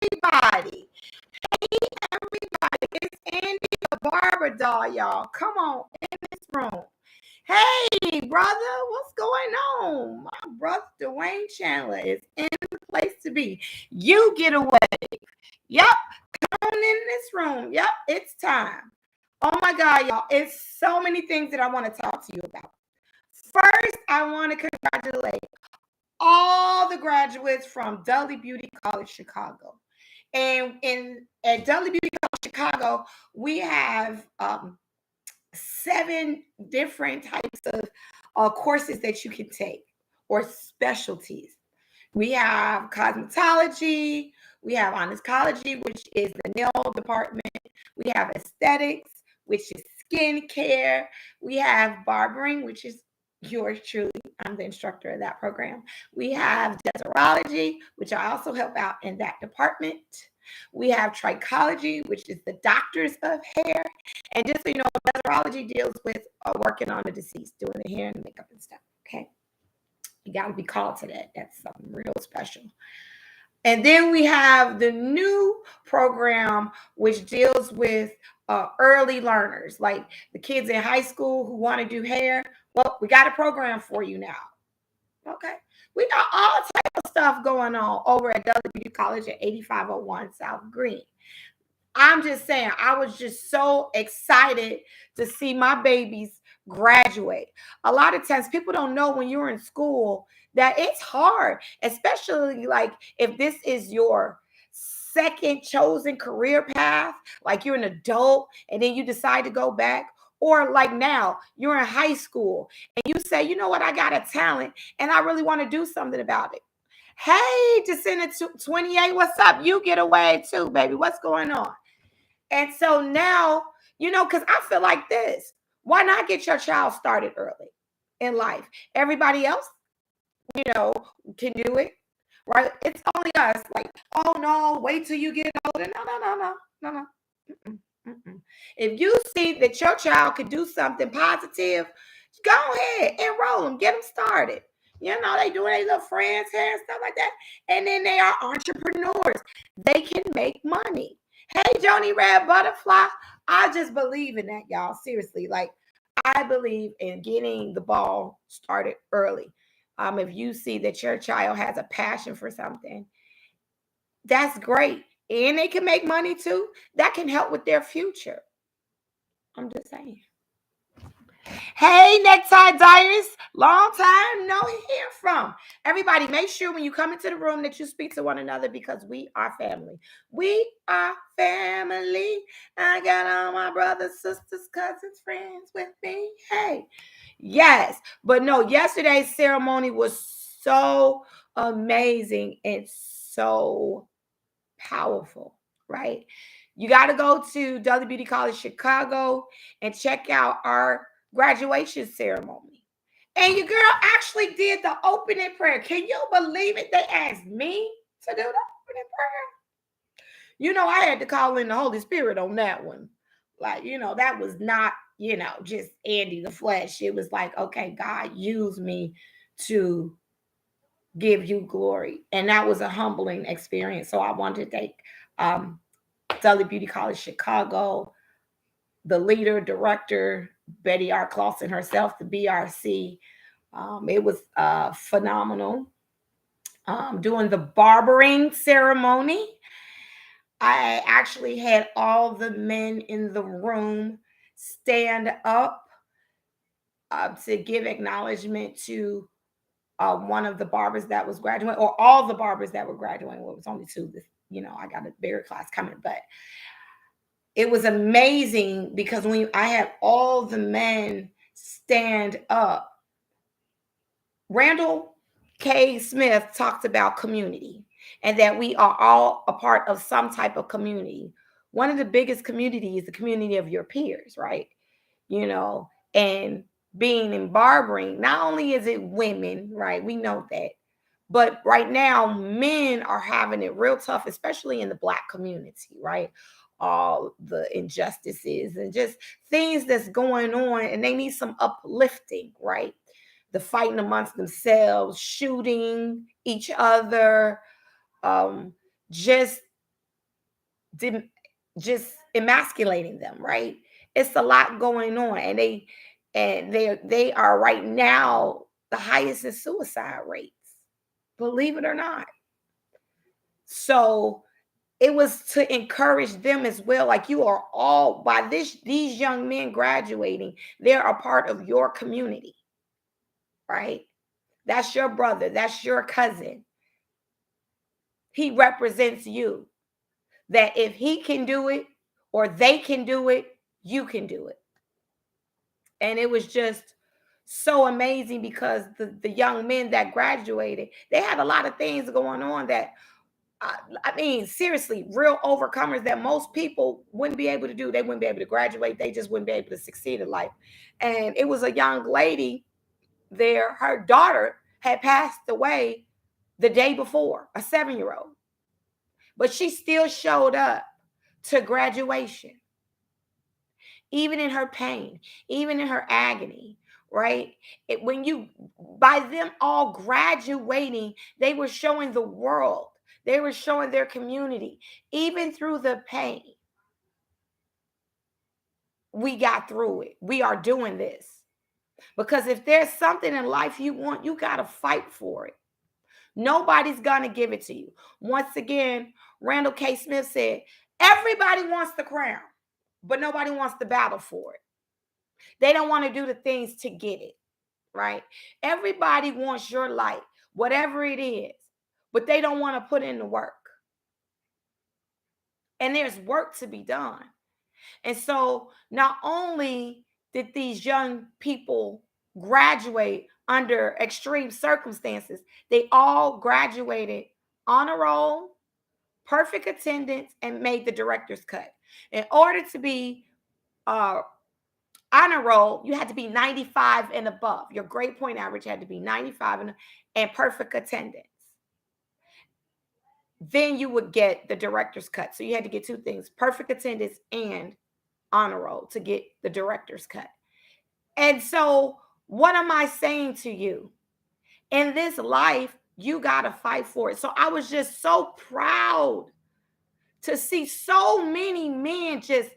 everybody. Hey, everybody. It's Andy the Barber Doll, y'all. Come on in this room. Hey, brother, what's going on? My brother Dwayne Chandler is in the place to be. You get away. Yep, come on in this room. Yep, it's time. Oh my God, y'all. It's so many things that I want to talk to you about. First, I want to congratulate all the graduates from Dudley Beauty College Chicago. And at Dudley Beauty College Chicago, we have 7 different types of courses that you can take or specialties. We have cosmetology, we have onyxology, which is the nail department. We have aesthetics, which is skincare. We have barbering, which is yours truly. I'm the instructor of that program. We have dermatology, which I also help out in that department. We have trichology, which is the doctors of hair. And just so you know, dermatology deals with working on the deceased, doing the hair and the makeup and stuff. Okay. You got to be called to that. That's something real special. And then we have the new program, which deals with early learners, like the kids in high school who want to do hair. Well, we got a program for you now. Okay. We got all types of stuff going on over at W College at 8501 South Green. I'm just saying, I was just so excited to see my babies graduate. A lot of times people don't know when you're in school that it's hard, especially like if this is your second chosen career path, like you're an adult and then you decide to go back. Or like now, you're in high school and you say, you know what, I got a talent and I really want to do something about it. Hey, Descendant 28, what's up? You get away too, baby. What's going on? And so now, because I feel like this. Why not get your child started early in life? Everybody else, can do it, right? It's only us. Like, oh no, wait till you get older. No. Mm-mm, mm-mm. If you see that your child could do something positive, go ahead, enroll them, get them started. They do their little friends hair and stuff like that. And then they are entrepreneurs. They can make money. Hey, Joni Red Butterfly. I just believe in that, y'all. Seriously. Like, I believe in getting the ball started early. If you see that your child has a passion for something, that's great. And they can make money too. That can help with their future. I'm just saying. Hey, Necktie Diaries. Long time no hear from. Everybody, make sure when you come into the room that you speak to one another because we are family. We are family. I got all my brothers, sisters, cousins, friends with me. Hey, yes. But no, yesterday's ceremony was so amazing and so powerful, right? You got to go to Dudley Beauty College Chicago and check out our graduation ceremony. And your girl actually did the opening prayer. Can you believe it? They asked me to do the opening prayer. I had to call in the Holy Spirit on that one. Like, that was not, just Andy the flesh. It was like, okay, God used me to give you glory. And that was a humbling experience. So I wanted to thank Dudley Beauty College Chicago, the leader, director, Betty R. Clausen herself, the BRC. It was phenomenal. Doing the barbering ceremony, I actually had all the men in the room stand up to give acknowledgement to one of the barbers that was graduating, or all the barbers that were graduating. Well, it was only 2. I got a bigger class coming, but it was amazing because when I had all the men stand up, Randall K. Smith talked about community and that we are all a part of some type of community. One of the biggest communities is the community of your peers, right? And being in barbering, not only is it women, right? We know that. But right now, men are having it real tough, especially in the Black community, right? All the injustices and just things that's going on, and they need some uplifting, right? The fighting amongst themselves, shooting each other, just just emasculating them, right? It's a lot going on, and they are right now the highest in suicide rates, believe it or not. So it was to encourage them as well. Like, you are all, by these young men graduating, they're a part of your community, right? That's your brother, that's your cousin. He represents you. That if he can do it or they can do it, you can do it. And it was just so amazing because the young men that graduated, they had a lot of things going on that, I mean, seriously, real overcomers that most people wouldn't be able to do. They wouldn't be able to graduate. They just wouldn't be able to succeed in life. And it was a young lady there, her daughter had passed away the day before, a 7-year-old, but she still showed up to graduation, even in her pain, even in her agony, right? When you, by them all graduating, they were showing the world, they were showing their community, even through the pain, we got through it. We are doing this. Because if there's something in life you want, you got to fight for it. Nobody's going to give it to you. Once again, Randall K. Smith said, everybody wants the crown, but nobody wants to battle for it. They don't want to do the things to get it, right? Everybody wants your light, whatever it is, but they don't want to put in the work. And there's work to be done. And so not only did these young people graduate under extreme circumstances, they all graduated on a roll, perfect attendance, and made the director's cut. In order to be honor roll, you had to be 95 and above. Your grade point average had to be 95 and perfect attendance. Then you would get the director's cut. So you had to get two things, perfect attendance and honor roll, to get the director's cut. And so what am I saying to you? In this life, you got to fight for it. So I was just so proud to see so many men just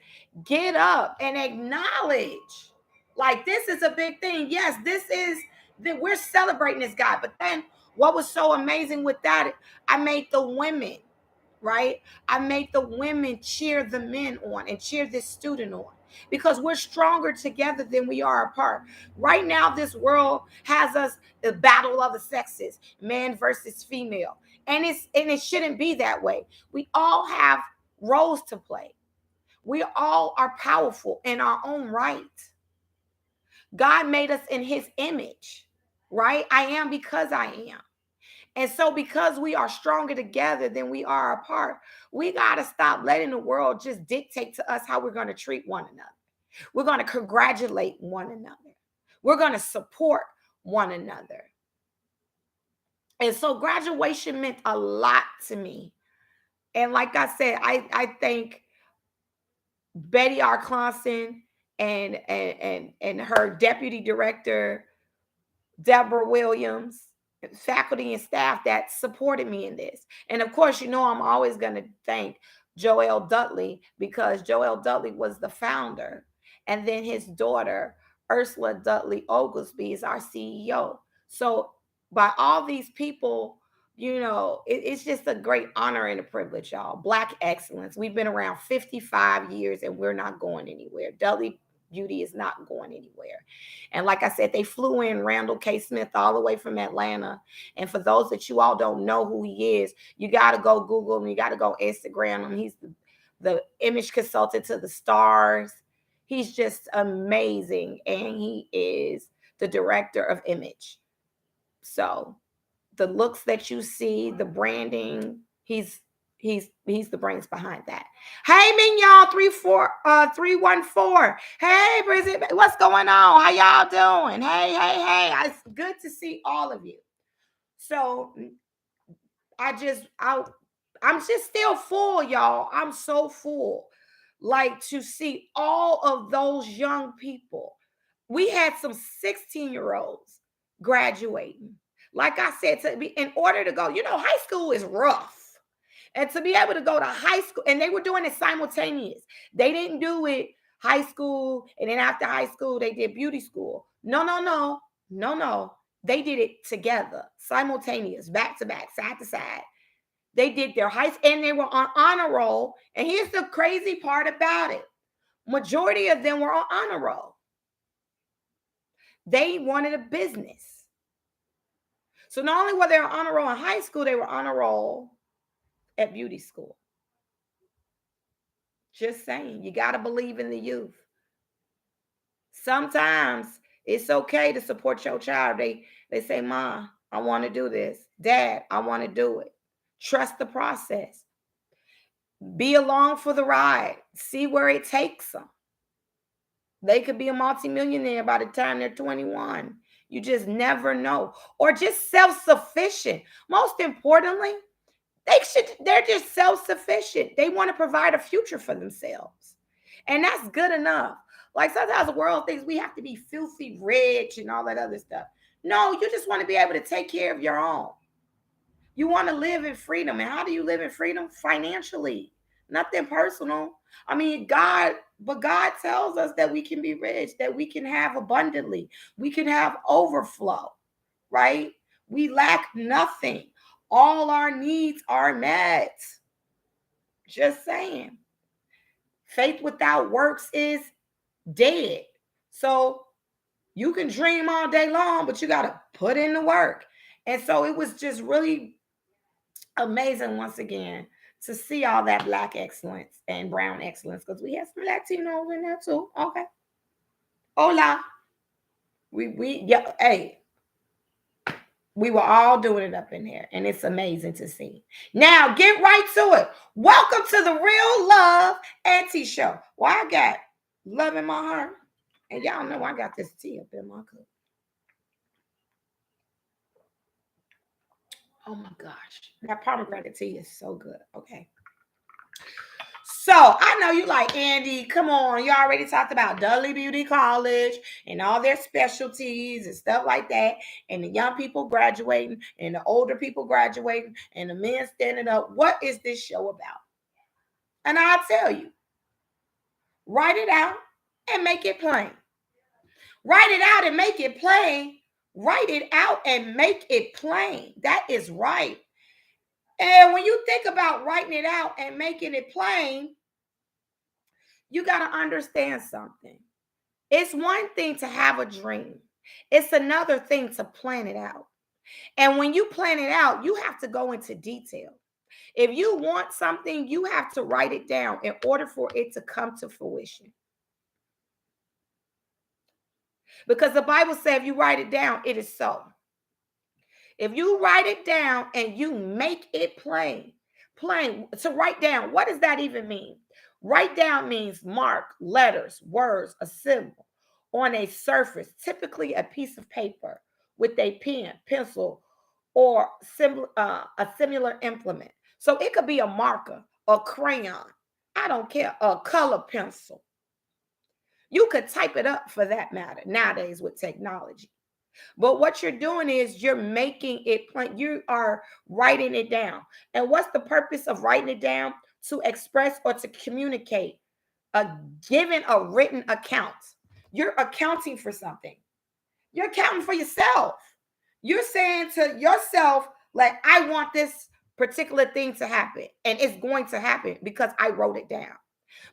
get up and acknowledge, like, this is a big thing. Yes, this is that we're celebrating this guy. But then what was so amazing with that, I made the women, right? I made the women cheer the men on and cheer this student on, because we're stronger together than we are apart. Right now, this world has us the battle of the sexes, man versus female. And it shouldn't be that way. We all have roles to play. We all are powerful in our own right. God made us in his image, right? I am because I am. And so, because we are stronger together than we are apart, we got to stop letting the world just dictate to us how we're going to treat one another. We're going to congratulate one another. We're going to support one another. And so, graduation meant a lot to me. And like I said, I thank Betty R. Clausen and her deputy director, Deborah Williams, faculty and staff that supported me in this. And of course, I'm always going to thank Joel Dudley, because Joel Dudley was the founder. And then his daughter, Ursula Dudley Oglesby, is our CEO. So by all these people, it's just a great honor and a privilege, y'all. Black excellence. We've been around 55 years and we're not going anywhere. Dudley Beauty is not going anywhere. And like I said, they flew in Randall K. Smith all the way from Atlanta. And for those that you all don't know who he is, you got to go Google him. You got to go Instagram him. He's the image consultant to the stars. He's just amazing. And he is the director of image. So the looks that you see, the branding, he's the brains behind that. Hey, Mignon 314. Hey, Bridget, what's going on? How y'all doing? Hey. It's good to see all of you. So I'm just still full, y'all. I'm so full. Like, to see all of those young people. We had some 16-year-olds graduating. Like I said, in order to go, high school is rough. And to be able to go to high school, and they were doing it simultaneous. They didn't do it high school, and then after high school, they did beauty school. No, no, no, no, no. They did it together, simultaneous, back to back, side to side. They did their high school, and they were on honor roll. And here's the crazy part about it. Majority of them were on honor roll. They wanted a business. So not only were they on honor roll in high school, they were on a roll at beauty school. Just saying, you got to believe in the youth. Sometimes it's okay to support your child. They say, "Ma, I want to do this. Dad, I want to do it." Trust the process. Be along for the ride. See where it takes them. They could be a multimillionaire by the time they're 21. You just never know. Or just self-sufficient. Most importantly, they're just self-sufficient. They want to provide a future for themselves. And that's good enough. Like sometimes the world thinks we have to be filthy rich and all that other stuff. No, you just want to be able to take care of your own. You want to live in freedom. And how do you live in freedom? Financially, nothing personal. I mean, but God tells us that we can be rich, that we can have abundantly, we can have overflow, right? We lack nothing. All our needs are met. Just saying. Faith without works is dead. So you can dream all day long, but you got to put in the work. And so it was just really amazing once again to see all that Black excellence and brown excellence, because we have some Latinos in there too. Okay. Hola. Yeah, hey, we were all doing it up in there, and it's amazing to see. Now, get right to it. Welcome to the Real Love Auntie Show. Well, I got love in my heart, and y'all know I got this tea up in my cup. Oh my gosh, that pomegranate tea is so good. Okay. So I know you like, Andy. Come on, you already talked about Dudley Beauty College and all their specialties and stuff like that, and the young people graduating and the older people graduating and the men standing up. What is this show about? And I'll tell you. Write it out and make it plain. Write it out and make it plain. Write it out and make it plain. That is right. And when you think about writing it out and making it plain, you got to understand something. It's one thing to have a dream. It's another thing to plan it out. And when you plan it out, you have to go into detail. If you want something, you have to write it down in order for it to come to fruition. Because the Bible says if you write it down, it is so. If you write it down and you make it plain, to write down, what does that even mean? Write down means mark, letters, words, a symbol on a surface, typically a piece of paper with a pen, pencil, or a similar implement. So it could be a marker, a crayon, I don't care, a color pencil. You could type it up for that matter nowadays with technology. But what you're doing is you're making it plain. You are writing it down. And what's the purpose of writing it down? To express or to communicate, giving a written account. You're accounting for something. You're accounting for yourself. You're saying to yourself, like, I want this particular thing to happen, and it's going to happen because I wrote it down.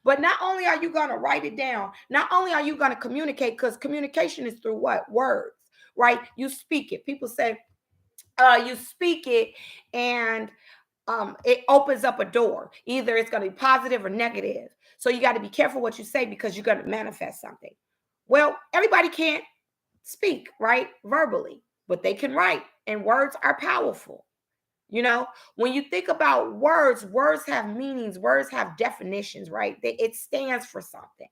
But not only are you going to write it down, not only are you going to communicate, because communication is through what? Words, right? You speak it. People say you speak it and it opens up a door. Either it's going to be positive or negative. So you got to be careful what you say because you're going to manifest something. Well, everybody can't speak, right? Verbally, but they can write, and words are powerful. You know, when you think about words, words have meanings, words have definitions, right? It stands for something.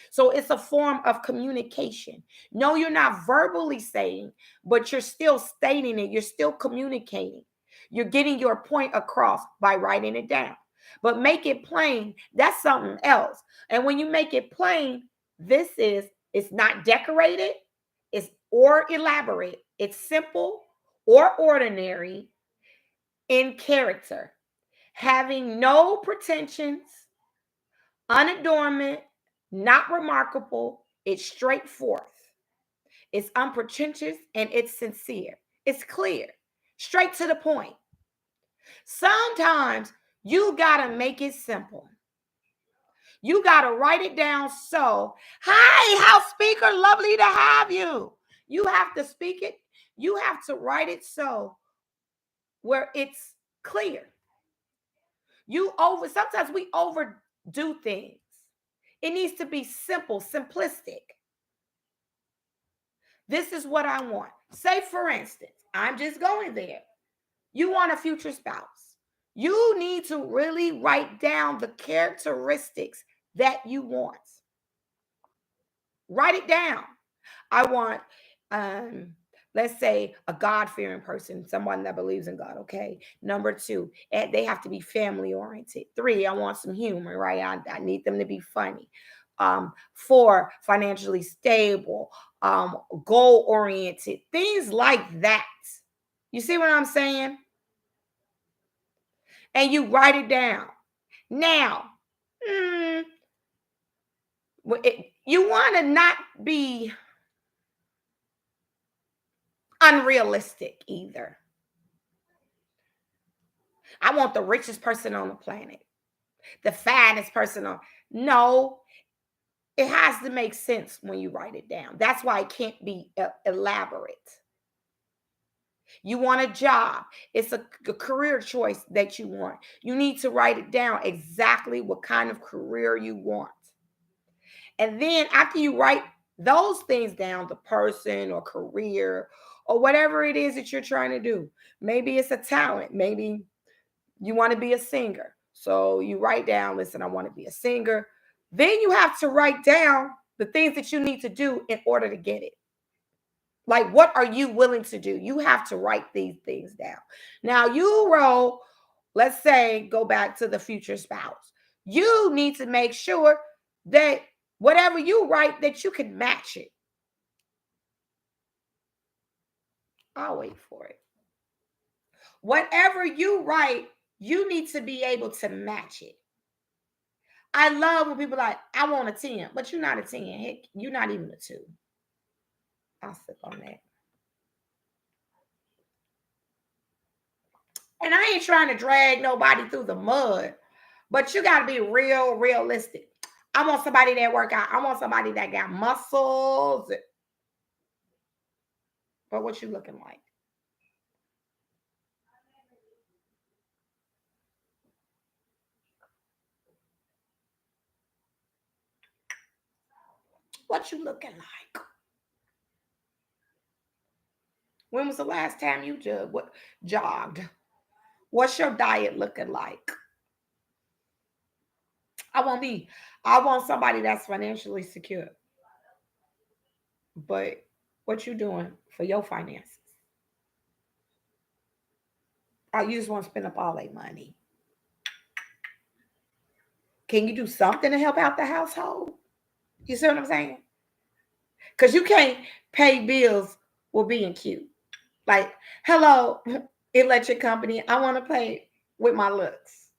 So it's a form of communication. No, you're not verbally saying, but you're still stating it. You're still communicating. You're getting your point across by writing it down. But make it plain, that's something else. And when you make it plain, it's not decorated, it's or elaborate, it's simple or ordinary in character. having no pretensions, unadornment, not remarkable. It's straightforward. It's unpretentious and it's sincere. It's clear, straight to the point. Sometimes you got to make it simple. You got to write it down. So, hi, house speaker, lovely to have you. You have to speak it. You have to write it so where it's clear. Sometimes we overdo things. It needs to be simple, simplistic. This is what I want. Say, for instance, I'm just going there. You want a future spouse. You need to really write down the characteristics that you want. Write it down. I want, let's say, a God-fearing person, someone that believes in God, okay? Number 2, they have to be family-oriented. 3, I want some humor, right? I need them to be funny. 4, financially stable, goal-oriented, things like that. You see what I'm saying? And you write it down. Now, you want to not be unrealistic either. I want the richest person on the planet, the fattest person on. No, it has to make sense when you write it down. That's why it can't be elaborate. You want a job. It's a career choice that you want. You need to write it down exactly what kind of career you want. And then after you write those things down, the person or career or whatever it is that you're trying to do, maybe it's a talent. Maybe you want to be a singer. So you write down, listen, I want to be a singer. Then you have to write down the things that you need to do in order to get it. Like, what are you willing to do? You have to write these things down. Now, you wrote, let's say, go back to the future spouse. You need to make sure that whatever you write, that you can match it. I'll wait for it. Whatever you write, you need to be able to match it. I love when people are like, I want a 10, but you're not a 10. Heck, you're not even a 2. I'll sip on that. And I ain't trying to drag nobody through the mud, but you got to be realistic. I want somebody that work out. I want somebody that got muscles. But what you looking like? What you looking like? When was the last time you jogged? What's your diet looking like? I want somebody that's financially secure. But what you doing for your finances? Or you just want to spend up all that money? Can you do something to help out the household? You see what I'm saying? Because you can't pay bills with being cute. Like, hello, electric company, I want to pay with my looks.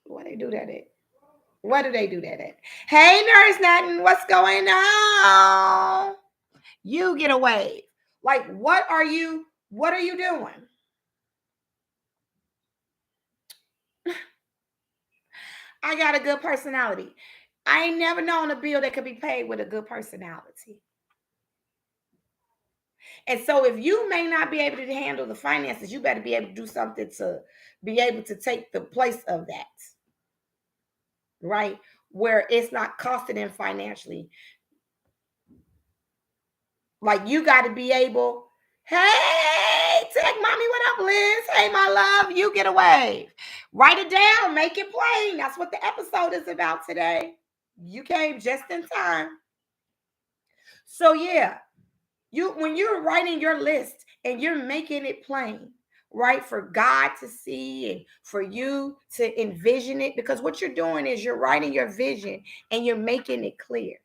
Where they do that at? Where do they do that at? Hey, Nurse Nathan, what's going on? You get away. Like, what are you doing? I got a good personality. I ain't never known a bill that could be paid with a good personality. And so if you may not be able to handle the finances, you better be able to do something to be able to take the place of that. Right? Where it's not costing them financially. Like, you got to be able, hey, tech mommy, what up, Liz? Hey, my love, you get away. Write it down, make it plain. That's what the episode is about today. You came just in time. So yeah, when you're writing your list and you're making it plain, right, for God to see and for you to envision it, because what you're doing is you're writing your vision and you're making it clear.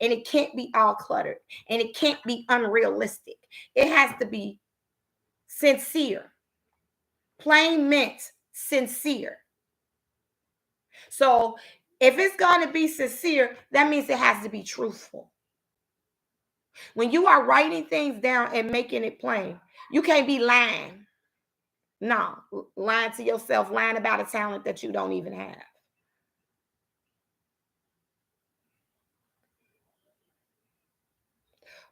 And it can't be all cluttered and it can't be unrealistic. It has to be sincere, plain mint, sincere. So if it's going to be sincere, that means it has to be truthful. When you are writing things down and making it plain, you can't be lying. No, lying to yourself, lying about a talent that you don't even have.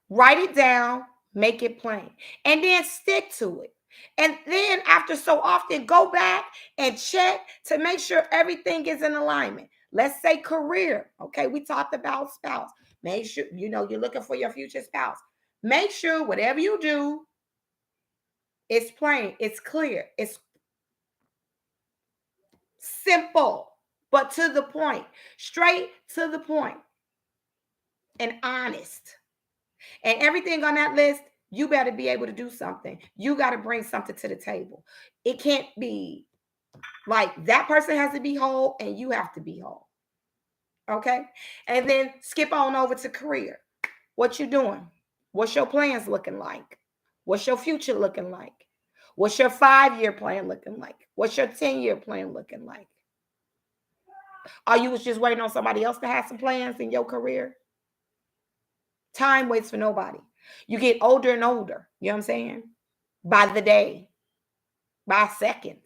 Write it down, make it plain, and then stick to it. And then after so often, go back and check to make sure everything is in alignment. Let's say career. Okay, we talked about spouse. Make sure you're looking for your future spouse. Make sure whatever you do, it's plain, it's clear, it's simple, but to the point, straight to the point, and honest. And everything on that list, you better be able to do something. You got to bring something to the table. It can't be like that person has to be whole and you have to be whole. Okay? And then skip on over to career. What you doing? What's your plans looking like? What's your future looking like? What's your 5-year plan looking like? What's your 10-year plan looking like? Are you just waiting on somebody else to have some plans in your career? Time waits for nobody. You get older and older. You know what I'm saying? By the day, by seconds.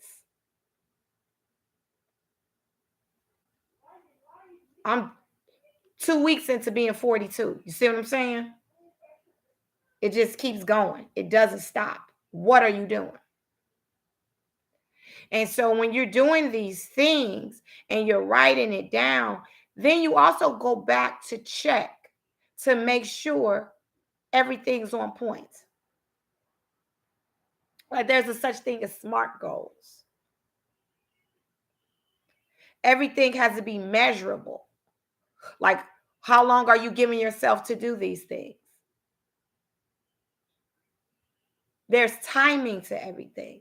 I'm 2 weeks into being 42. You see what I'm saying? It just keeps going. It doesn't stop. What are you doing? And so when you're doing these things and you're writing it down, then you also go back to check to make sure everything's on point. Like there's a such thing as SMART goals. Everything has to be measurable. Like, how long are you giving yourself to do these things? There's timing to everything.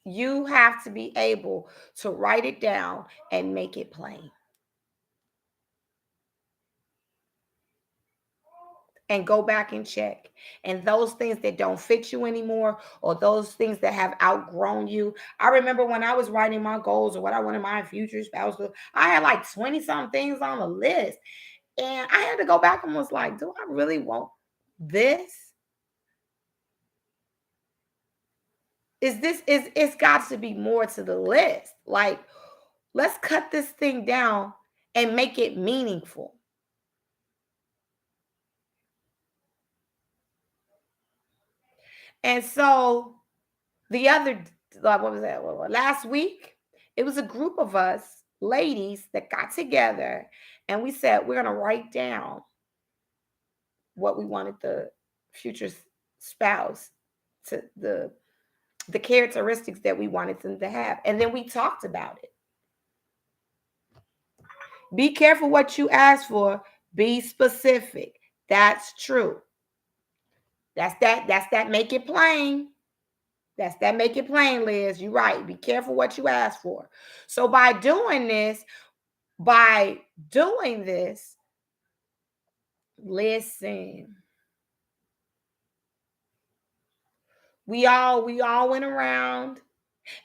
You have to be able to write it down and make it plain. And go back and check. And those things that don't fit you anymore, or those things that have outgrown you. I remember when I was writing my goals or what I wanted my future spouse to, I had like 20 some things on the list. And I had to go back and was like, do I really want this? It's got to be more to the list. Like, let's cut this thing down and make it meaningful. And so the other, like, what was that? Last week, it was a group of us ladies that got together and we said we're going to write down what we wanted the future spouse to the characteristics that we wanted them to have. And then we talked about it. Be careful what you ask for. Be specific. That's true. That's that make it plain. That's that make it plain, Liz. You're right. Be careful what you ask for. So by doing this, listen. We all went around.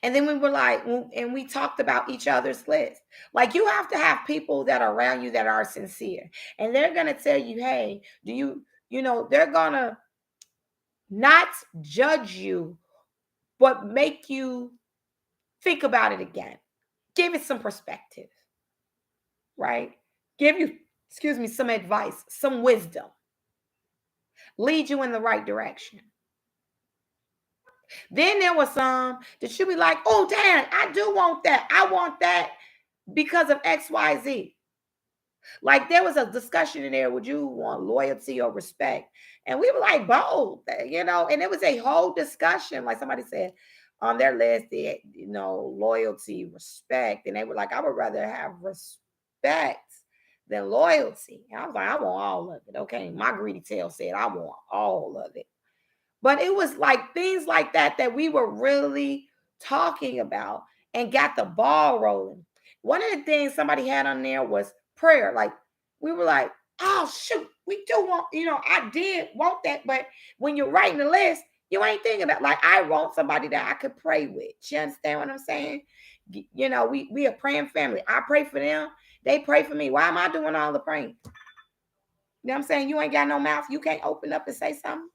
And then we were like, and we talked about each other's list. Like, you have to have people that are around you that are sincere. And they're going to tell you, hey, they're going to not judge you, but make you think about it again. Give it some perspective, right? Give you, some advice, some wisdom. Lead you in the right direction. Then there was some that you be like, oh, damn, I do want that. I want that because of XYZ. Like, there was a discussion in there, would you want loyalty or respect? And we were like, both, and it was a whole discussion. Like somebody said on their list, loyalty, respect. And they were like, I would rather have respect than loyalty. And I was like, I want all of it. Okay. My greedy tail said, I want all of it. But it was like things like that we were really talking about and got the ball rolling. One of the things somebody had on there was prayer. Like, we were like, oh shoot, we do want, I did want that. But when you're writing the list, You ain't thinking about, like, I want somebody that I could pray with. You understand what I'm saying? You know, we a praying family. I pray for them. They pray for me. Why am I doing all the praying? You know what I'm saying? You ain't got no mouth. You can't open up and say something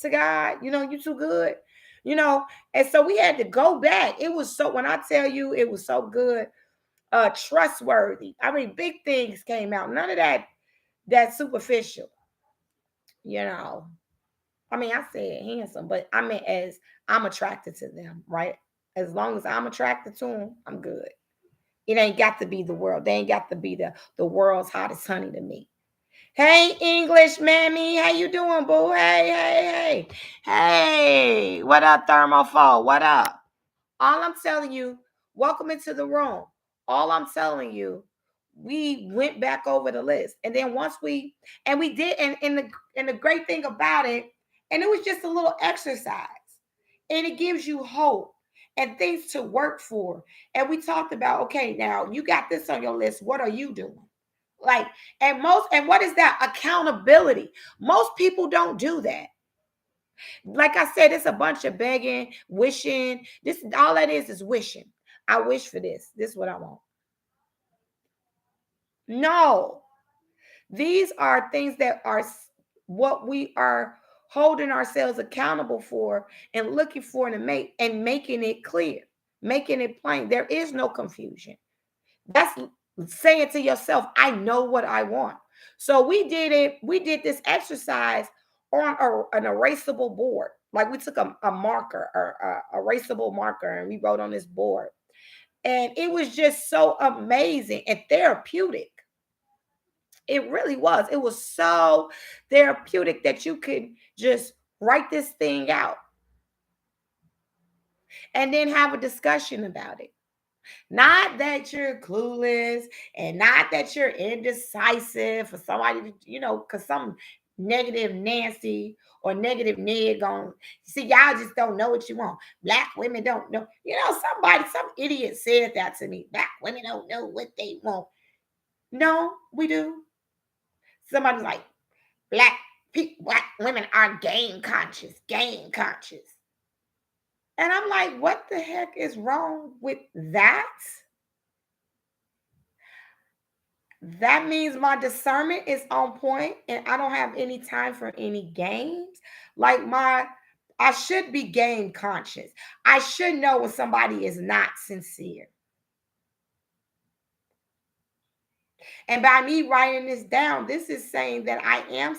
to God. You know, you too good. You know, and so we had to go back. It was so, when I tell you it was so good, trustworthy. I mean, big things came out. None of that superficial, you know. I mean, I said handsome, but I mean as I'm attracted to them, right? As long as I'm attracted to them, I'm good. It ain't got to be the world. They ain't got to be the world's hottest honey to me. Hey, English mammy, how you doing, boo? Hey. Hey, what up, thermophone? What up? All I'm telling you, welcome into the room. All I'm telling you, we went back over the list. And then once we did, and the great thing about it, and it was just a little exercise. And it gives you hope and things to work for. And we talked about, okay, now you got this on your list. What are you doing? Like, and what is that? Accountability. Most people don't do that. Like I said, it's a bunch of begging, wishing. This all that is wishing. I wish for this. This is what I want. No, these are things that are what we are holding ourselves accountable for and looking for to make and making it clear, making it plain. There is no confusion. That's saying to yourself, I know what I want. So we did it. We did this exercise on an erasable board. Like we took a marker or a erasable marker and we wrote on this board. And it was just so amazing and therapeutic. It really was. It was so therapeutic that you could just write this thing out and then have a discussion about it. Not that you're clueless and not that you're indecisive for somebody, because some negative Nancy or negative Ned going, see, y'all just don't know what you want. Black women don't know. Some idiot said that to me. Black women don't know what they want. No, we do. Somebody's like, black women are game conscious, game conscious. And I'm like, what the heck is wrong with that? That means my discernment is on point and I don't have any time for any games. Like I should be game conscious. I should know when somebody is not sincere. And by me writing this down, this is saying that I am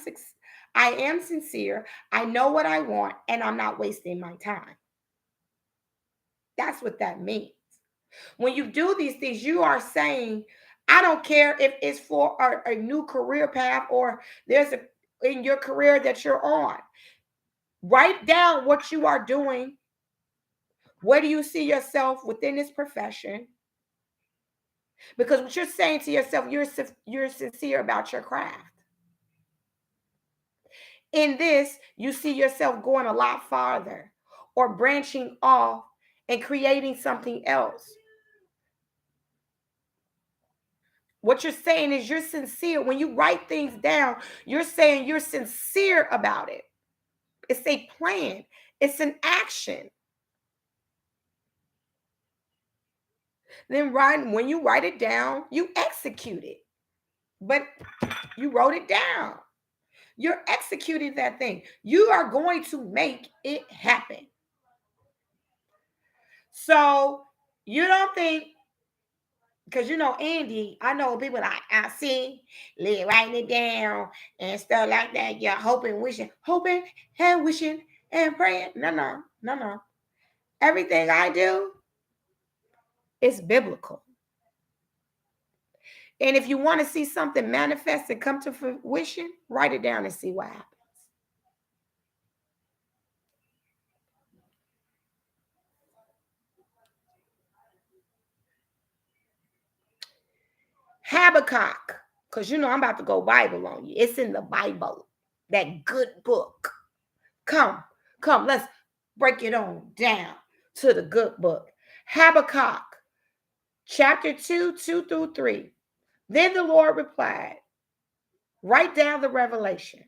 sincere. I know what I want and I'm not wasting my time. That's what that means. When you do these things, you are saying, I don't care if it's for a new career path or there's a in your career that you're on. Write down what you are doing. Where do you see yourself within this profession? Because what you're saying to yourself, you're sincere about your craft. In this, you see yourself going a lot farther or branching off and creating something else. What you're saying is you're sincere. When you write things down, you're saying you're sincere about it. It's a plan, it's an action. Then when you write it down, you execute it. But you wrote it down. You're executing that thing. You are going to make it happen. So you don't think, because Andy, I know people like, I see, writing it down and stuff like that. You're hoping and wishing and praying. No. Everything I do is biblical. And if you want to see something manifest and come to fruition, write it down and see what happens. Habakkuk, because I'm about to go Bible on you. It's in the Bible, that good book. Come, let's break it on down to the good book. Habakkuk, chapter 2, 2 through 3. Then the Lord replied, write down the revelation.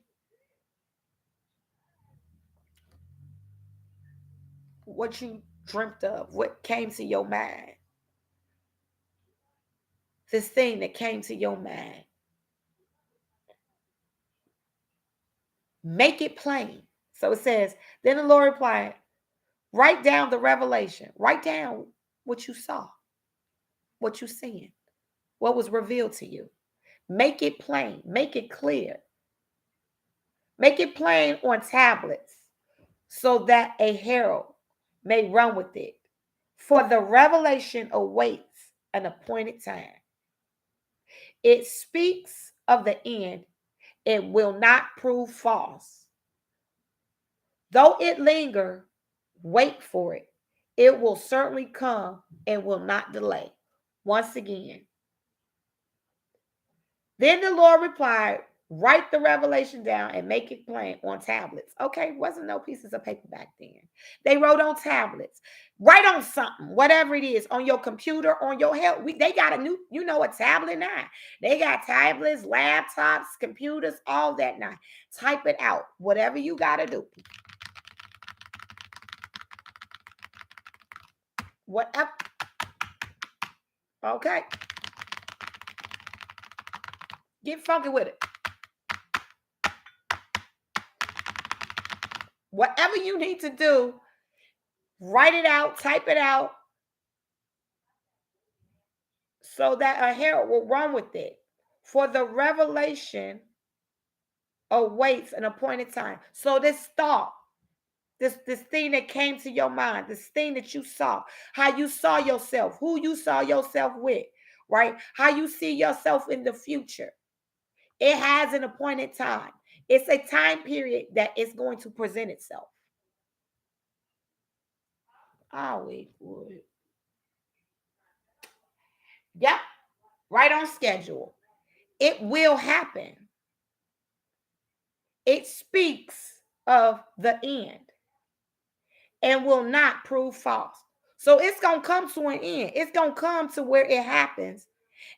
what you dreamt of, what came to your mind. This thing that came to your mind. Make it plain. So it says, then the Lord replied, write down the revelation. Write down what you saw, what you seen, what was revealed to you. Make it plain. Make it clear. Make it plain on tablets so that a herald may run with it. For the revelation awaits an appointed time. It speaks of the end. It will not prove false. Though it linger, wait for it. It will certainly come and will not delay. Once again. Then the Lord replied, write the revelation down and make it plain on tablets. Okay, wasn't no pieces of paper back then. They wrote on tablets. Write on something, whatever it is, on your computer, on your health. They got a new, a tablet now. They got tablets, laptops, computers, all that now. Type it out, whatever you got to do. Whatever. Okay. Get funky with it. Whatever you need to do, write it out, type it out, so that a herald will run with it. For the revelation awaits an appointed time. So this thought, this thing that came to your mind, this thing that you saw, how you saw yourself, who you saw yourself with, right? How you see yourself in the future. It has an appointed time. It's a time period that is going to present itself. Oh, wait for it. Yep, right on schedule. It will happen. It speaks of the end and will not prove false. So it's going to come to an end. It's going to come to where it happens.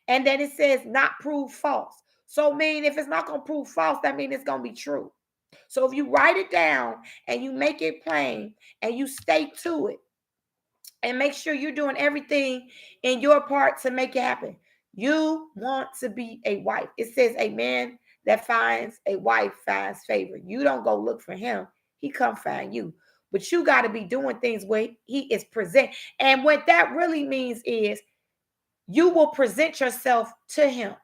And then it says not prove false. So mean if it's not going to prove false, that means it's going to be true. So if you write it down and you make it plain and you stay to it and make sure you're doing everything in your part to make it happen. You want to be a wife. It says a man that finds a wife finds favor. You don't go look for him. He come find you. But you got to be doing things where he is present. And what that really means is you will present yourself to him.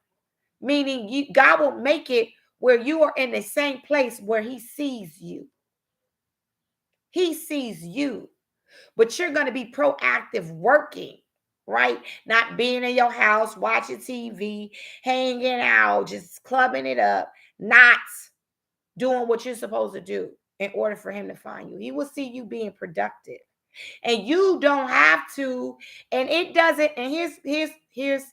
Meaning God will make it where you are in the same place where he sees you. He sees you. But you're going to be proactive working, right? Not being in your house, watching TV, hanging out, just clubbing it up, not doing what you're supposed to do in order for him to find you. He will see you being productive. And you don't have to, and it doesn't, and here's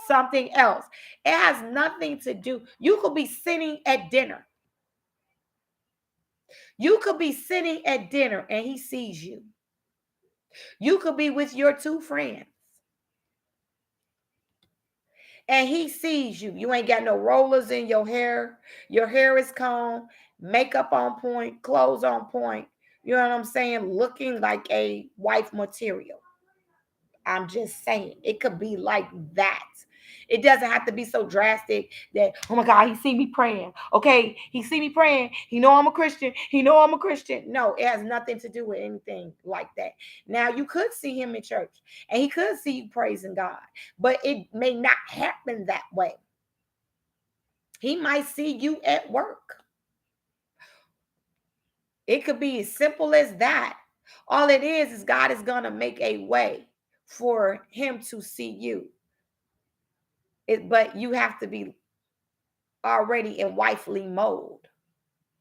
something else. It has nothing to do. You could be sitting at dinner. You could be sitting at dinner and he sees you. You could be with your two friends and he sees you. You ain't got no rollers in your hair. Your hair is combed, makeup on point, clothes on point. You know what I'm saying? Looking like a wife material. I'm just saying it could be like that. It doesn't have to be so drastic that, oh my God, he see me praying. Okay, he see me praying. He know I'm a Christian. He know I'm a Christian. No, it has nothing to do with anything like that. Now, you could see him in church and he could see you praising God, but it may not happen that way. He might see you at work. It could be as simple as that. All it is God is going to make a way for him to see you. But you have to be already in wifely mode.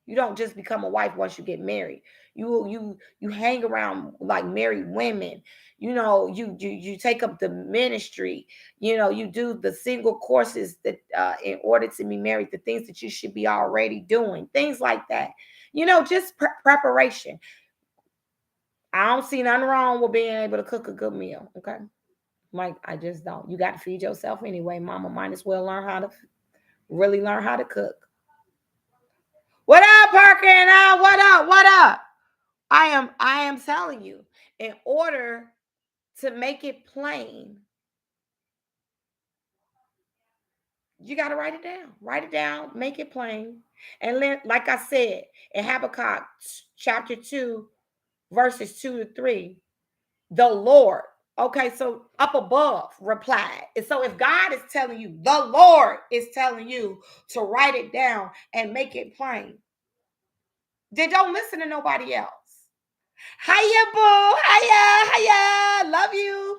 You don't just become a wife once you get married. You hang around like married women. You take up the ministry. You do the single courses that in order to be married, the things that you should be already doing, things like that. Just preparation. I don't see nothing wrong with being able to cook a good meal. Okay. Like, I just don't. You got to feed yourself anyway. Mama might as well really learn how to cook. What up, Parker and I? What up? What up? I am telling you, in order to make it plain, you got to write it down. Write it down, make it plain. And then, like I said, in Habakkuk chapter 2, verses 2 to 3, the Lord. Okay, so up above replied. And so if God is telling you, the Lord is telling you to write it down and make it plain, then don't listen to nobody else. Hiya, boo. Hiya, hiya. Love you.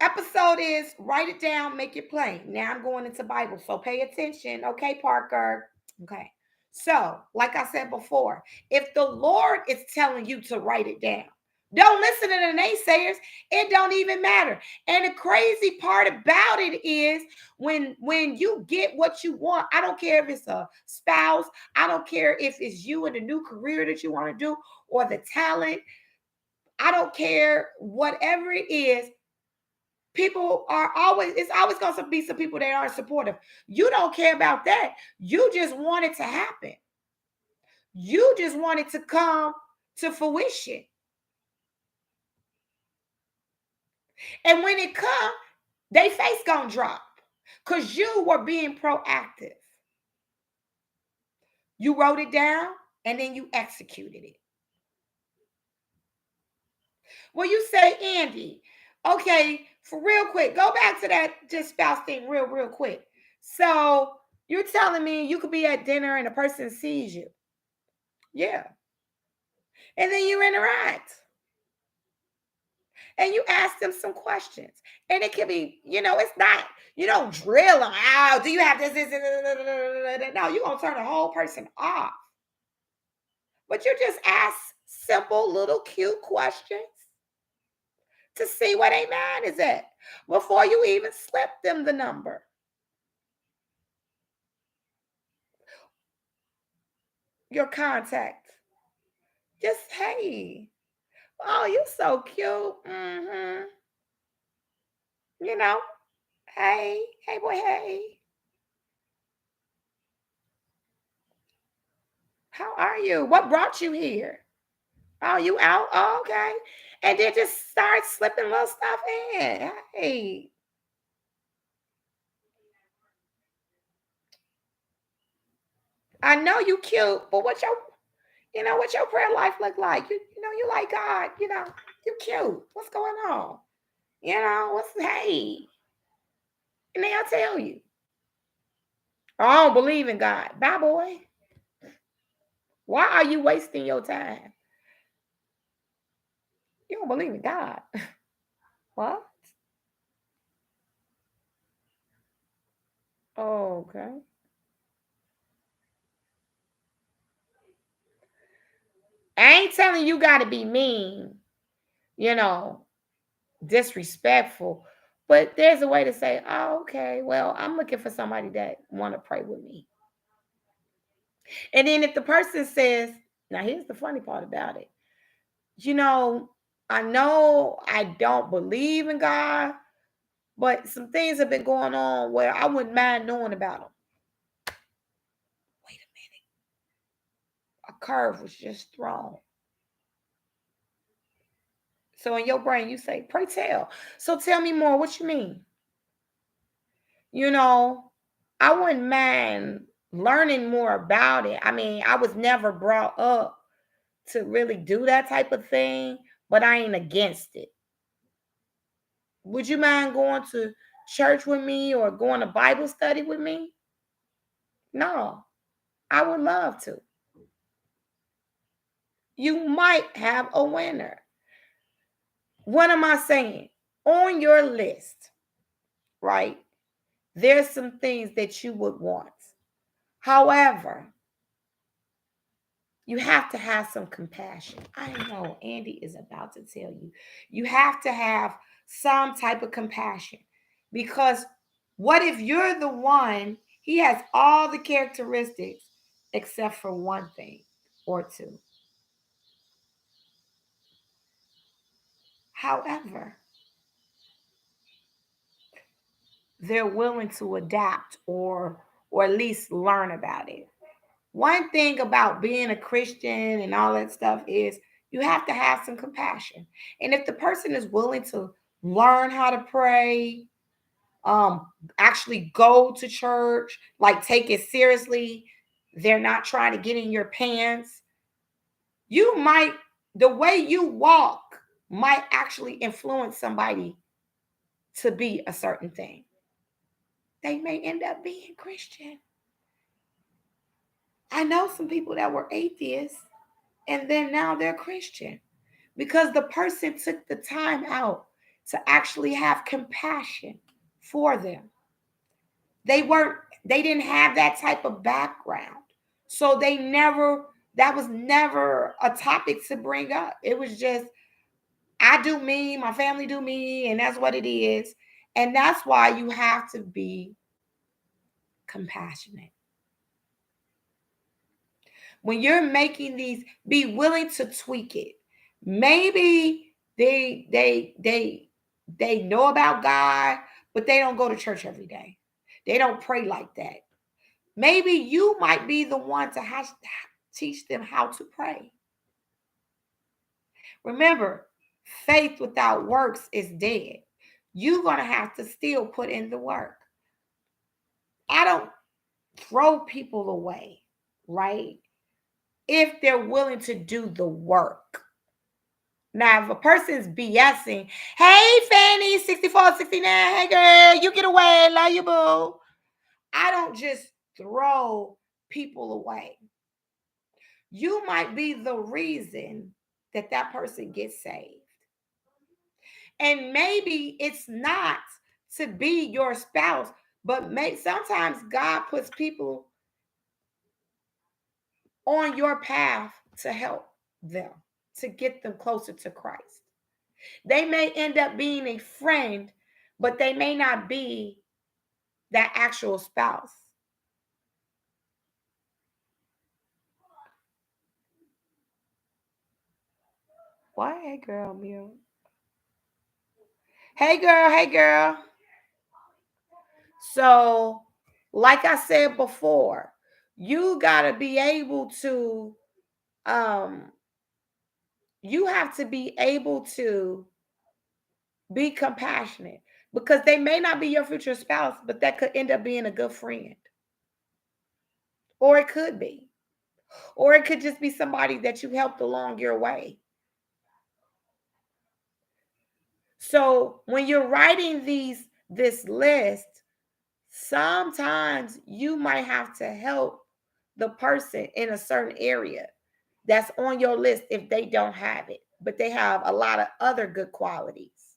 Episode is write it down, make it plain. Now I'm going into Bible, so pay attention. Okay, Parker. Okay. So, like I said before, if the Lord is telling you to write it down, don't listen to the naysayers. It don't even matter. And the crazy part about it is when you get what you want, I don't care if it's a spouse, I don't care if it's you in the new career that you want to do or the talent. I don't care whatever it is. People are always, it's always going to be some people that aren't supportive. You don't care about that. You just want it to happen. You just want it to come to fruition. And when it comes, they face gonna drop because you were being proactive. You wrote it down and then you executed it. Well, you say, Andy, okay, for real quick, go back to that just spouse thing real quick. So you're telling me you could be at dinner and a person sees you. Yeah. And then you interact and you ask them some questions. And it can be, it's not, you don't drill them out. Do you have this? No, you're going to turn the whole person off. But you just ask simple, little, cute questions to see where their mind is at before you even slip them the number. Your contact. Just, hey, oh, you so cute. Mm-hmm. You know, hey, boy, hey. How are you? What brought you here? Oh, you out? Oh, okay. And then just start slipping little stuff in. Hey, I know you cute, but what your prayer life look like? You like God, you cute. What's going on? Hey? And they'll tell you. I don't believe in God. Bye, boy. Why are you wasting your time? You don't believe in God. What? Oh, okay. I ain't telling you got to be mean, you know, disrespectful, but there's a way to say, oh, okay, well, I'm looking for somebody that want to pray with me. And then if the person says, now here's the funny part about it, you know, I know I don't believe in God, but some things have been going on where I wouldn't mind knowing about them. Wait a minute, a curve was just thrown. So in your brain, you say, pray tell. So tell me more. What you mean? You know, I wouldn't mind learning more about it. I mean, I was never brought up to really do that type of thing, but I ain't against it. Would you mind going to church with me or going to Bible study with me? No, I would love to. You might have a winner. What am I saying? On your list, right? There's some things that you would want. However, you have to have some compassion. I know Andy is about to tell you. You have to have some type of compassion because what if you're the one, he has all the characteristics except for one thing or two. However, they're willing to adapt or at least learn about it. One thing about being a Christian and all that stuff is you have to have some compassion. And if the person is willing to learn how to pray, um, actually go to church, like take it seriously, they're not trying to get in your pants, you might, the way you walk might actually influence somebody to be a certain thing. They may end up being Christian. I know some people that were atheists and then now they're Christian because the person took the time out to actually have compassion for them. They didn't have that type of background. So that was never a topic to bring up. It was just, I do me, my family do me, and that's what it is. And that's why you have to be compassionate. When you're making these, be willing to tweak it. Maybe they know about God, but they don't go to church every day. They don't pray like that. Maybe you might be the one to teach them how to pray. Remember, faith without works is dead. You're going to have to still put in the work. I don't throw people away, right? If they're willing to do the work. Now, if a person's BSing, hey, Fanny, 64, 69, hey, girl, you get away, love you, boo. I don't just throw people away. You might be the reason that that person gets saved. And maybe it's not to be your spouse, but sometimes God puts people on your path to help them, to get them closer to Christ. They may end up being a friend, but they may not be that actual spouse. What? Hey, girl, mute. Hey, girl. Hey, girl. So, like I said before, you got to be able to, um, you have to be able to be compassionate because they may not be your future spouse, but that could end up being a good friend. Or it could be. Or it could just be somebody that you helped along your way. So when you're writing this list, sometimes you might have to help the person in a certain area that's on your list if they don't have it, but they have a lot of other good qualities.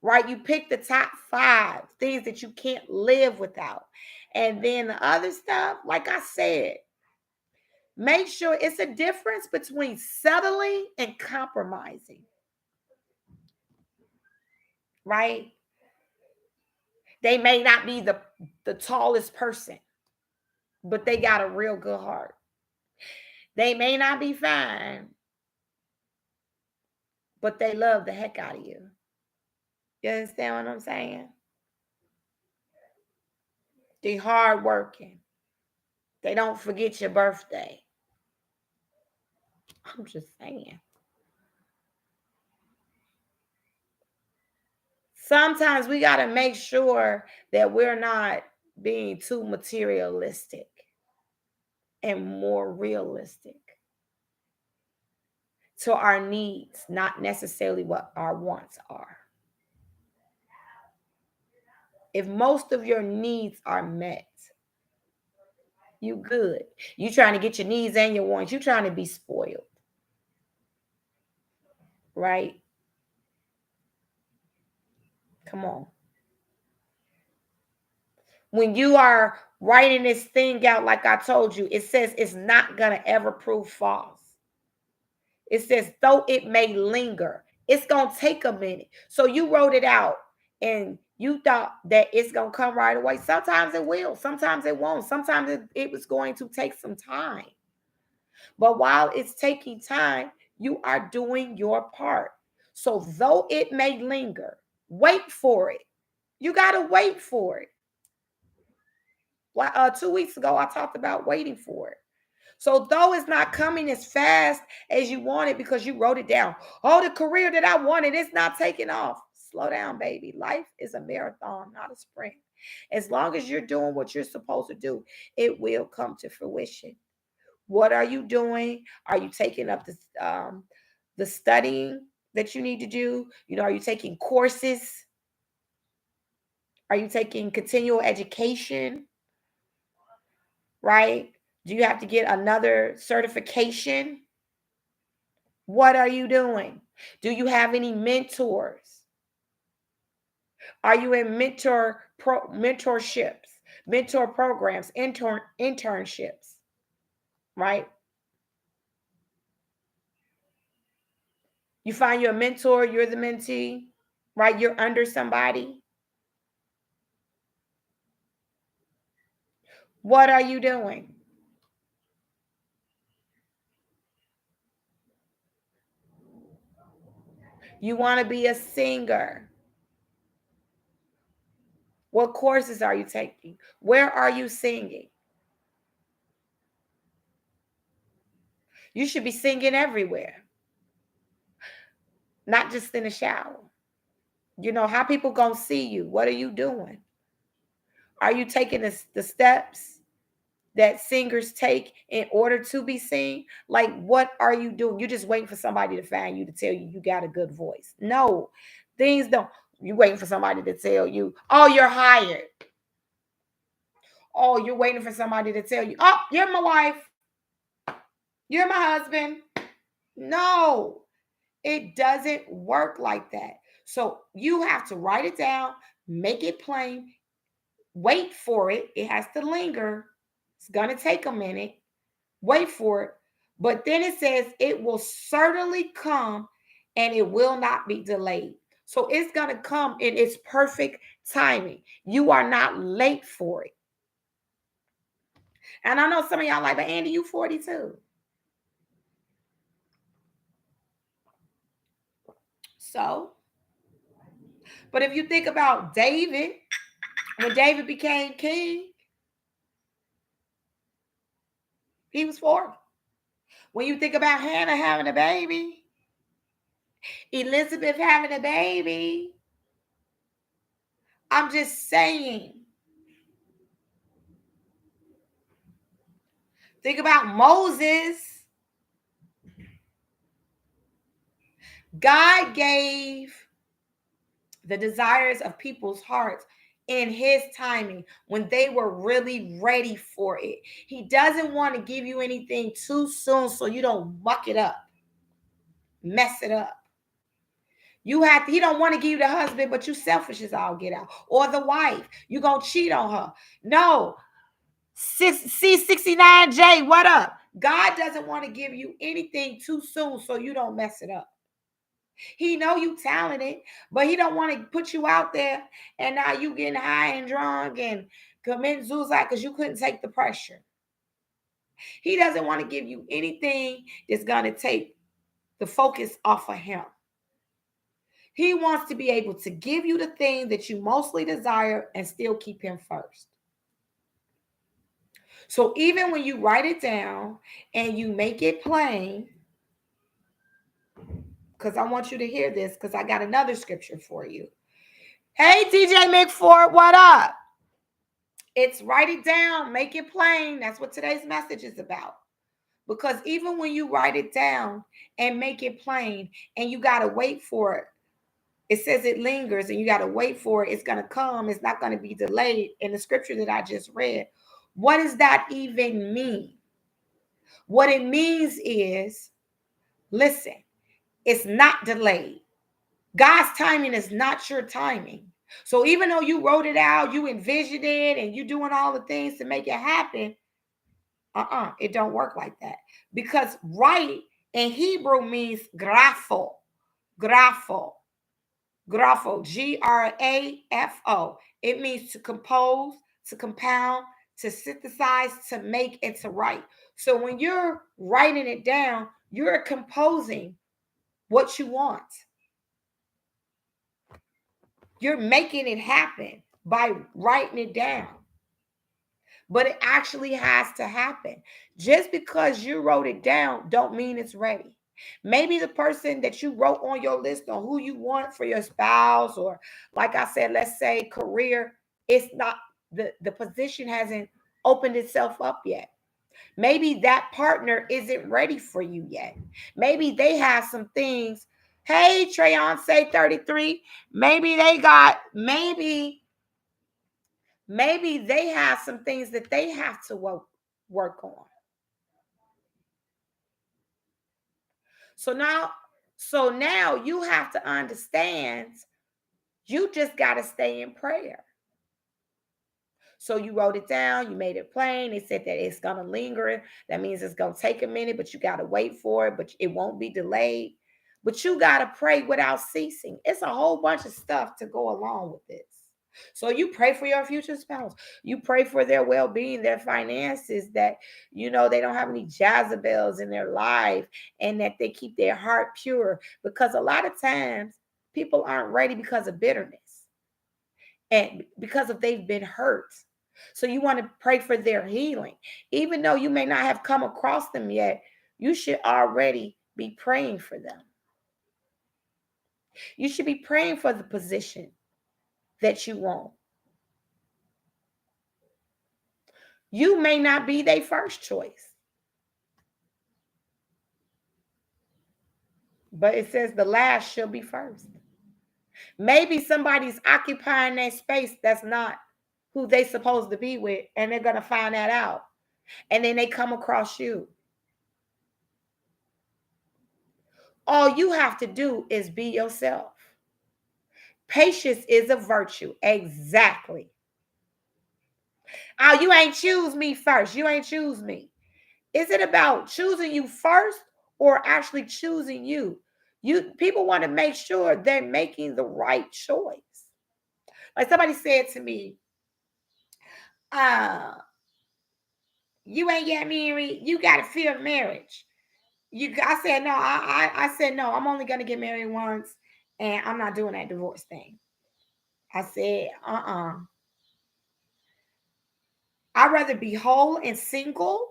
Right? You pick the top 5 things that you can't live without. And then the other stuff, like I said, make sure it's a difference between settling and compromising. Right? They may not be the tallest person, but they got a real good heart. They may not be fine, but they love the heck out of you. You understand what I'm saying? They hardworking. They don't forget your birthday. I'm just saying. Sometimes we got to make sure that we're not being too materialistic and more realistic to our needs, not necessarily what our wants are. If most of your needs are met, you good. You trying to get your needs and your wants. You trying to be spoiled. Right? Come on. When you are writing this thing out, like I told you, it says it's not going to ever prove false. It says, though it may linger, it's going to take a minute. So you wrote it out and you thought that it's going to come right away. Sometimes it will. Sometimes it won't. Sometimes it was going to take some time. But while it's taking time, you are doing your part. So though it may linger, wait for it. You got to wait for it. Like 2 weeks ago, I talked about waiting for it. So though it's not coming as fast as you wanted because you wrote it down. Oh, the career that I wanted, it's not taking off. Slow down, baby. Life is a marathon, not a sprint. As long as you're doing what you're supposed to do, it will come to fruition. What are you doing? Are you taking up the studying that you need to do? Are you taking courses? Are you taking continual education? Right? Do you have to get another certification? What are you doing? Do you have any mentors? Are you in mentorships, mentor programs, internships? Right? You find you're a mentor, you're the mentee, right? You're under somebody. What are you doing? You want to be a singer. What courses are you taking? Where are you singing? You should be singing everywhere, not just in the shower. How people gonna see you? What are you doing? Are you taking the steps that singers take in order to be seen? Like, what are you doing? You're just waiting for somebody to find you to tell you you got a good voice. No, things don't. You waiting for somebody to tell you, oh, you're hired. Oh, you're waiting for somebody to tell you, oh, you're my wife. You're my husband. No, it doesn't work like that. So you have to write it down, make it plain, wait for it. It has to linger. It's going to take a minute. Wait for it. But then it says it will certainly come and it will not be delayed. So it's going to come in its perfect timing. You are not late for it. And I know some of y'all like, but Andy, you 42. So, but if you think about David, when David became king, he was 40. When you think about Hannah having a baby, Elizabeth having a baby, I'm just saying. Think about Moses. God gave the desires of people's hearts in his timing when they were really ready for it. He doesn't want to give you anything too soon so you don't muck it up, mess it up. He don't want to give you the husband, but you selfish as all get out. Or the wife, you gonna cheat on her. No. C69J, what up? God doesn't want to give you anything too soon so you don't mess it up. He know you talented, but he don't want to put you out there and now you getting high and drunk and committing suicide because you couldn't take the pressure. He doesn't want to give you anything that's going to take the focus off of him. He wants to be able to give you the thing that you mostly desire and still keep him first. So even when you write it down and you make it plain, because I want you to hear this, because I got another scripture for you. Hey, TJ McFord, what up? It's write it down, make it plain. That's what today's message is about. Because even when you write it down and make it plain and you got to wait for it, it says it lingers and you got to wait for it. It's going to come. It's not going to be delayed. In the scripture that I just read, what does that even mean? What it means is, listen, it's not delayed. God's timing is not your timing. So even though you wrote it out, you envisioned it, and you're doing all the things to make it happen, it don't work like that. Because right in Hebrew means grapho, grapho, grapho, grafo. It means to compose, to compound, to synthesize, to make, and to write. So when you're writing it down, you're composing what you want. You're making it happen by writing it down. but it actually has to happen. Just because you wrote it down don't mean it's ready. Maybe the person that you wrote on your list on who you want for your spouse, or like I said, let's say career, it's not, the position hasn't opened itself up yet. Maybe that partner isn't ready for you yet. Maybe they have some things. Hey, Trayon, say 33. Maybe they got, maybe they have some things that they have to work on. So now, you have to understand, you just got to stay in prayer. So you wrote it down, you made it plain. They said that it's going to linger. That means it's going to take a minute, but you got to wait for it, but it won't be delayed. But you got to pray without ceasing. It's a whole bunch of stuff to go along with this. So you pray for your future spouse. You pray for their well-being, their finances, that they don't have any Jezebels in their life, and that they keep their heart pure. Because a lot of times people aren't ready because of bitterness and because of they've been hurt. So you want to pray for their healing. Even though you may not have come across them yet, you should already be praying for them. You should be praying for the position that you want. You may not be their first choice, but it says the last shall be first. Maybe somebody's occupying that space that's not who they supposed to be with, and they're going to find that out. And then they come across you. All you have to do is be yourself. Patience is a virtue. Exactly. Oh, you ain't choose me first. You ain't choose me. Is it about choosing you first or actually choosing you? People want to make sure they're making the right choice. Like somebody said to me, uh, you ain't yet married. You got to fear marriage. I said no. I said no. I'm only gonna get married once, and I'm not doing that divorce thing. I said, I'd rather be whole and single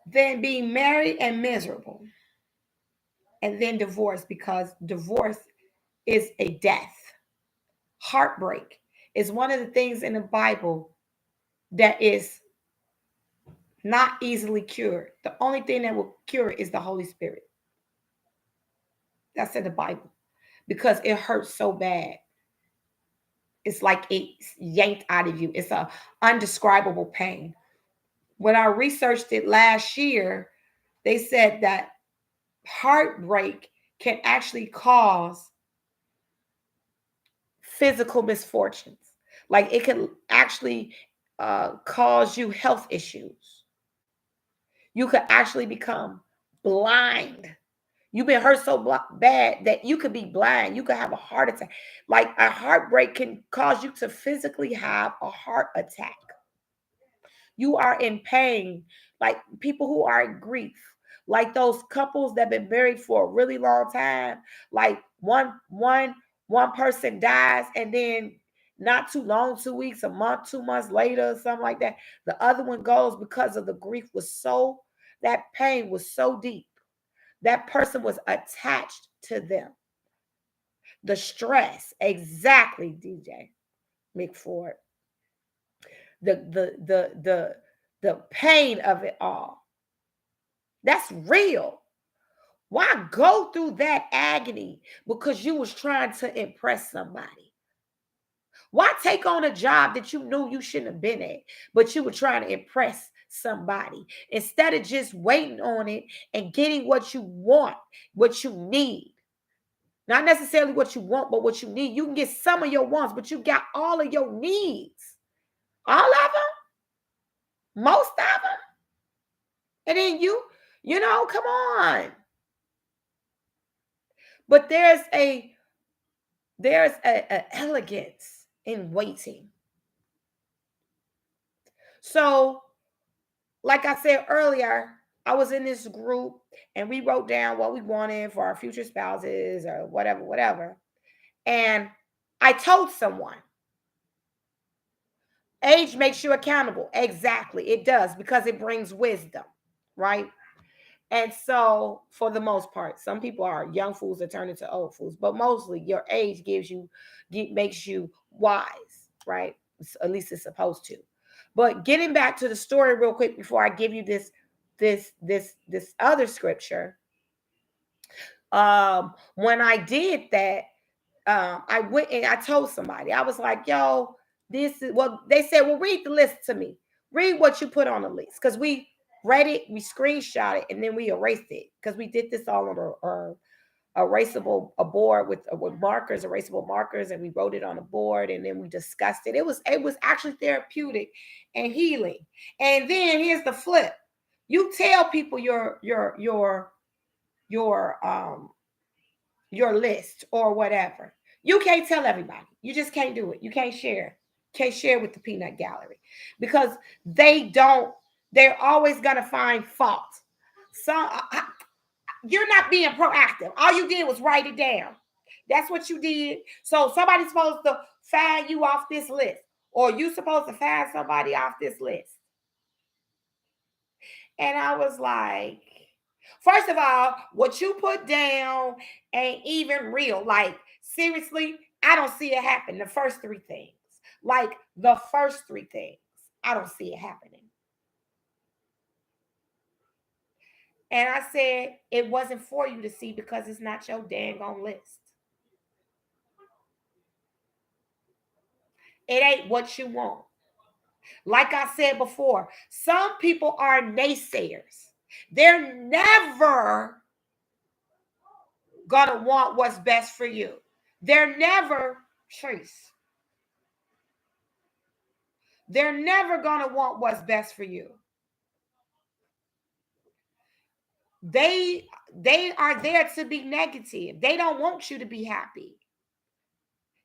than being married and miserable, and then divorce, because divorce is a death. Heartbreak is one of the things in the Bible that is not easily cured. The only thing that will cure it is the Holy Spirit. That's in the Bible, because it hurts so bad. It's like it's yanked out of you. It's a undescribable pain. When I researched it last year, they said that heartbreak can actually cause physical misfortunes. Like it can actually cause you health issues. You could actually become blind. You've been hurt so bad that you could be blind. You could have a heart attack. Like a heartbreak can cause you to physically have a heart attack. You are in pain, like people who are in grief, like those couples that have been married for a really long time. Like one person dies, and then not too long, 2 weeks, a month, 2 months later, something like that, the other one goes, because of the grief was so, that pain was so deep. That person was attached to them. The stress, exactly, DJ McFord. The pain of it all. That's real. Why go through that agony because you was trying to impress somebody? Why take on a job that you knew you shouldn't have been at, but you were trying to impress somebody instead of just waiting on it and getting what you want, what you need? Not necessarily what you want, but what you need. You can get some of your wants, but you got all of your needs. All of them, most of them. And then come on. But there's a elegance in waiting. So, like I said earlier, I was in this group and we wrote down what we wanted for our future spouses or whatever. And I told someone, Age makes you accountable. Exactly. It does because it brings wisdom, right? And so, for the most part, some people are young fools that turn into old fools, but mostly your age makes you wise, right? At least it's supposed to. But getting back to the story real quick before I give you this other scripture, when I did that, I went and I told somebody, I was like, yo, this is well, they said, well, read the list to me. Read what you put on the list. Because we read it, we screenshot it, and then we erased it. Because we did this all on a board with markers, erasable markers, and we wrote it on a board, and then we discussed it. It was actually therapeutic and healing. And then here's the flip. You tell people your your list or whatever. You can't tell everybody. You just can't do it. You can't share. Can't share with the peanut gallery because they don't. They're always gonna find fault. So you're not being proactive. All you did was write it down. That's what you did. So somebody's supposed to find you off this list, or you supposed to find somebody off this list. And I was like, first of all, what you put down ain't even real. Like, seriously, I don't see it happen. The first three things, like the first three things, I don't see it happening. And I said, it wasn't for you to see because it's not your dang on list. It ain't what you want. Like I said before, some people are naysayers. They're never gonna want what's best for you. They're never Trace. They're never gonna want what's best for you. They are there to be negative. They don't want you to be happy.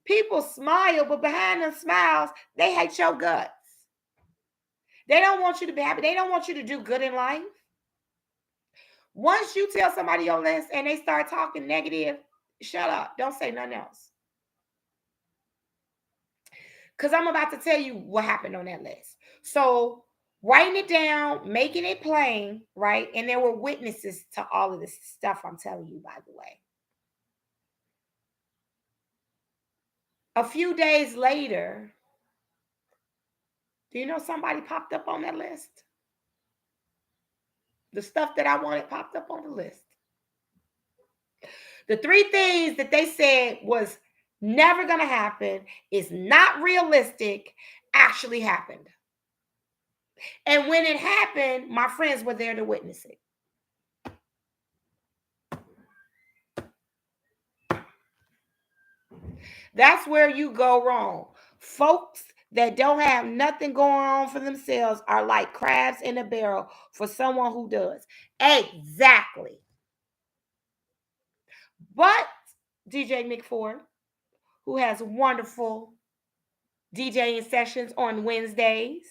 People smile, but behind them smiles, they hate your guts. They don't want you to be happy. They don't want you to do good in life. Once you tell somebody your list and they start talking negative, shut up. Don't say nothing else. Because I'm about to tell you what happened on that list. So, writing it down, making it plain, right? And there were witnesses to all of this stuff I'm telling you, by the way. A few days later, do you know somebody popped up on that list? The stuff that I wanted popped up on the list. The three things that they said was never going to happen, is not realistic, actually happened. And when it happened, my friends were there to witness it. That's where you go wrong. Folks that don't have nothing going on for themselves are like crabs in a barrel for someone who does. Exactly. But DJ McFord, who has wonderful DJing sessions on Wednesdays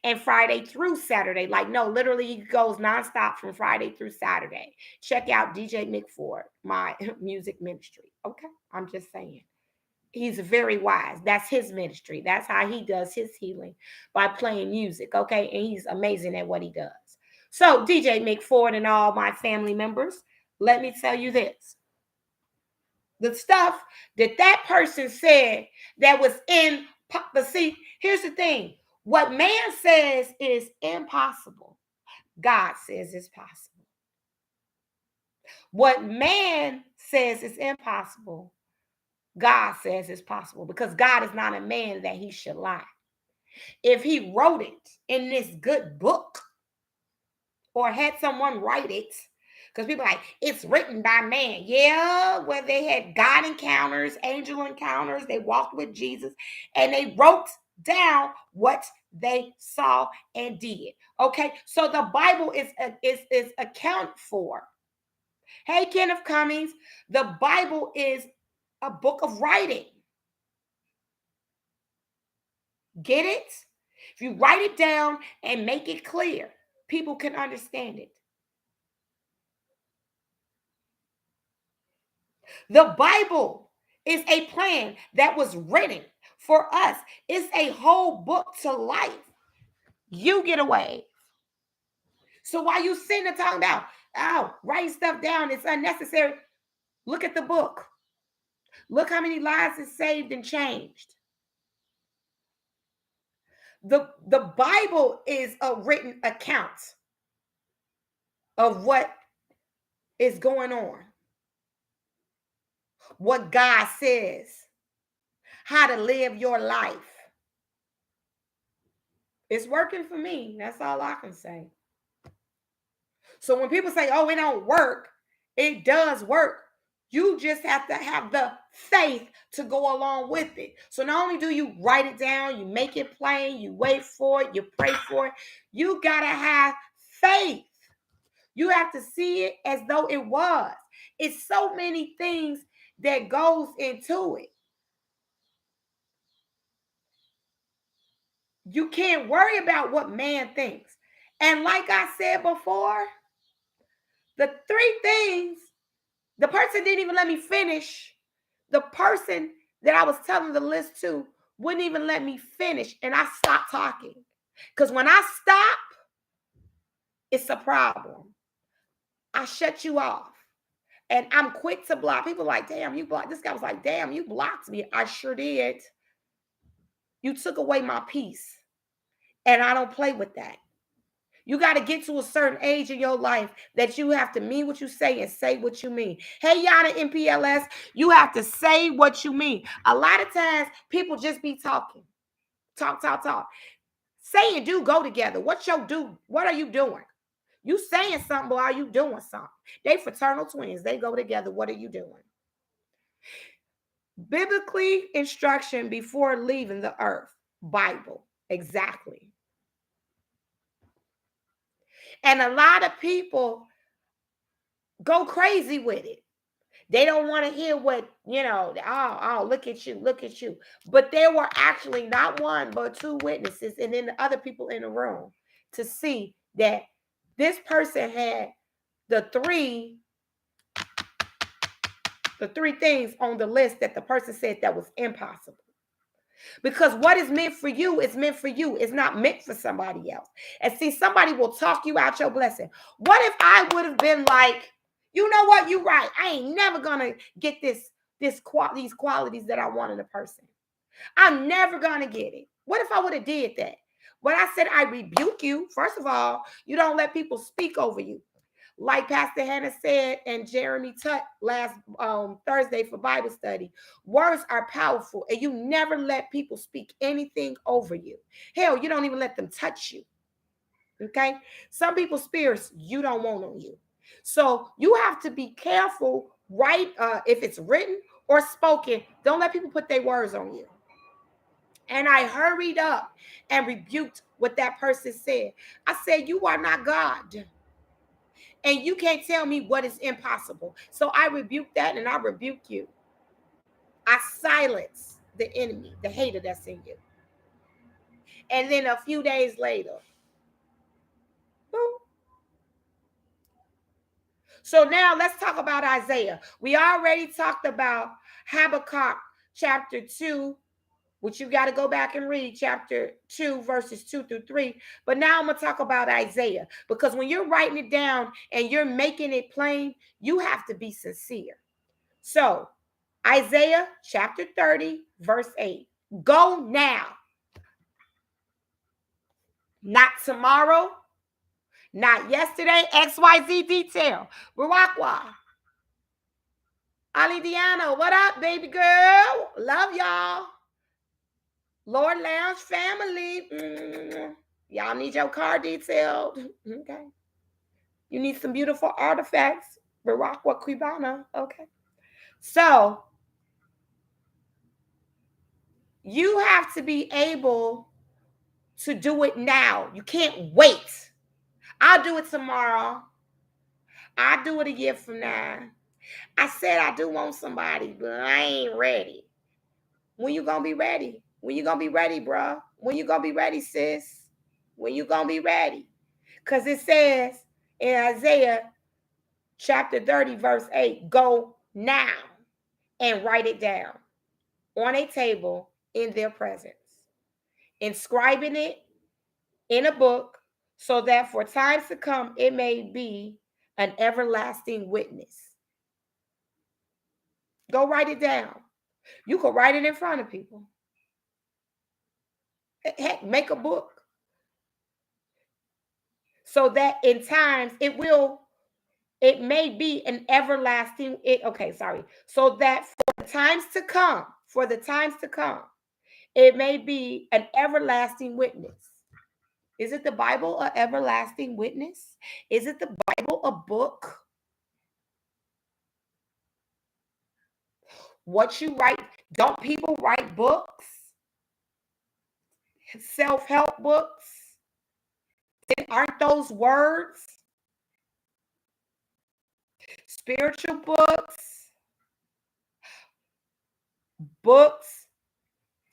and Friday through Saturday. Like, no, literally, he goes nonstop from Friday through Saturday. Check out DJ McFord, my music ministry. Okay, I'm just saying. He's very wise. That's his ministry. That's how he does his healing, by playing music. Okay, and he's amazing at what he does. So, DJ McFord and all my family members, let me tell you this. The stuff that person said that was in the see, here's the thing. What man says is impossible, God says is possible. What man says is impossible, God says is possible, because God is not a man that he should lie. If he wrote it in this good book or had someone write it, because people are like, it's written by man. Yeah, where they had God encounters, angel encounters, they walked with Jesus, and they wrote down what they saw and did. Okay, so the Bible is accounted for. Hey, Kenneth Cummings, the Bible is a book of writing. Get it? If you write it down and make it clear, people can understand it. The Bible is a plan that was written for us. It's a whole book to life. You get away. So while you sitting there talking about, oh, writing stuff down, it's unnecessary. Look at the book. Look how many lives is saved and changed. The Bible is a written account of what is going on, what God says, how to live your life. It's working for me. That's all I can say. So when people say, oh, it don't work, it does work. You just have to have the faith to go along with it. So not only do you write it down, you make it plain, you wait for it, you pray for it. You got to have faith. You have to see it as though it was. It's so many things that goes into it. You can't worry about what man thinks. And like I said before, the three things, the person didn't even let me finish. The person that I was telling the list to wouldn't even let me finish. And I stopped talking. Because when I stop, it's a problem. I shut you off. And I'm quick to block. People like, damn, you blocked. This guy was like, damn, you blocked me. I sure did. You took away my peace. And I don't play with that. You got to get to a certain age in your life that you have to mean what you say and say what you mean. Hey, Yana MPLS, you have to say what you mean. A lot of times people just be talking. Talk. Say and do go together. What are you doing? You saying something, but are you doing something? They fraternal twins. They go together. What are you doing? Biblically instruction before leaving the earth. Bible. Exactly. And a lot of people go crazy with it. They don't want to hear what, oh, look at you. But there were actually not one, but two witnesses and then the other people in the room to see that this person had the three things on the list that the person said that was impossible. Because what is meant for you is meant for you. It's not meant for somebody else. And see, somebody will talk you out your blessing. What if I would have been like, you know what? You're right. I ain't never gonna get these qualities that I want in a person. I'm never gonna get it. What if I would have did that? When I said I rebuke you, first of all, you don't let people speak over you. Like Pastor Hannah said and Jeremy Tutt last Thursday for Bible study, words are powerful and you never let people speak anything over you. Hell, you don't even let them touch you. Okay? Some people's spirits you don't want on you. So you have to be careful, right? If it's written or spoken, don't let people put their words on you. And I hurried up and rebuked what that person said. I said, you are not God. And you can't tell me what is impossible. So I rebuke that and I rebuke you. I silence the enemy, the hater that's in you. And then a few days later, boom. So now let's talk about Isaiah. We already talked about Habakkuk chapter 2, which you got to go back and read chapter 2, verses 2 through 3. But now I'm going to talk about Isaiah, because when you're writing it down and you're making it plain, you have to be sincere. So Isaiah chapter 30, verse 8. Go now. Not tomorrow, not yesterday. XYZ detail. Barakwa. Ali Diana, what up, baby girl? Love y'all. Lord Lounge family. Y'all need your car detailed. Okay. You need some beautiful artifacts. Barakwa Quibana. Okay. So you have to be able to do it now. You can't wait. I'll do it tomorrow. I'll do it a year from now. I said I do want somebody, but I ain't ready. When you gonna be ready? When you gonna be ready, bro? When you gonna be ready, sis? When you gonna be ready? Because it says in Isaiah chapter 30, verse 8, go now and write it down on a table in their presence, inscribing it in a book so that for times to come it may be an everlasting witness. Go write it down. You can write it in front of people. Heck, make a book so that in times it may be an everlasting, so that for the times to come, it may be an everlasting witness. Is it the Bible an everlasting witness? Is it the Bible a book? What you write, don't people write books? Self-help books? Then aren't those words? Spiritual books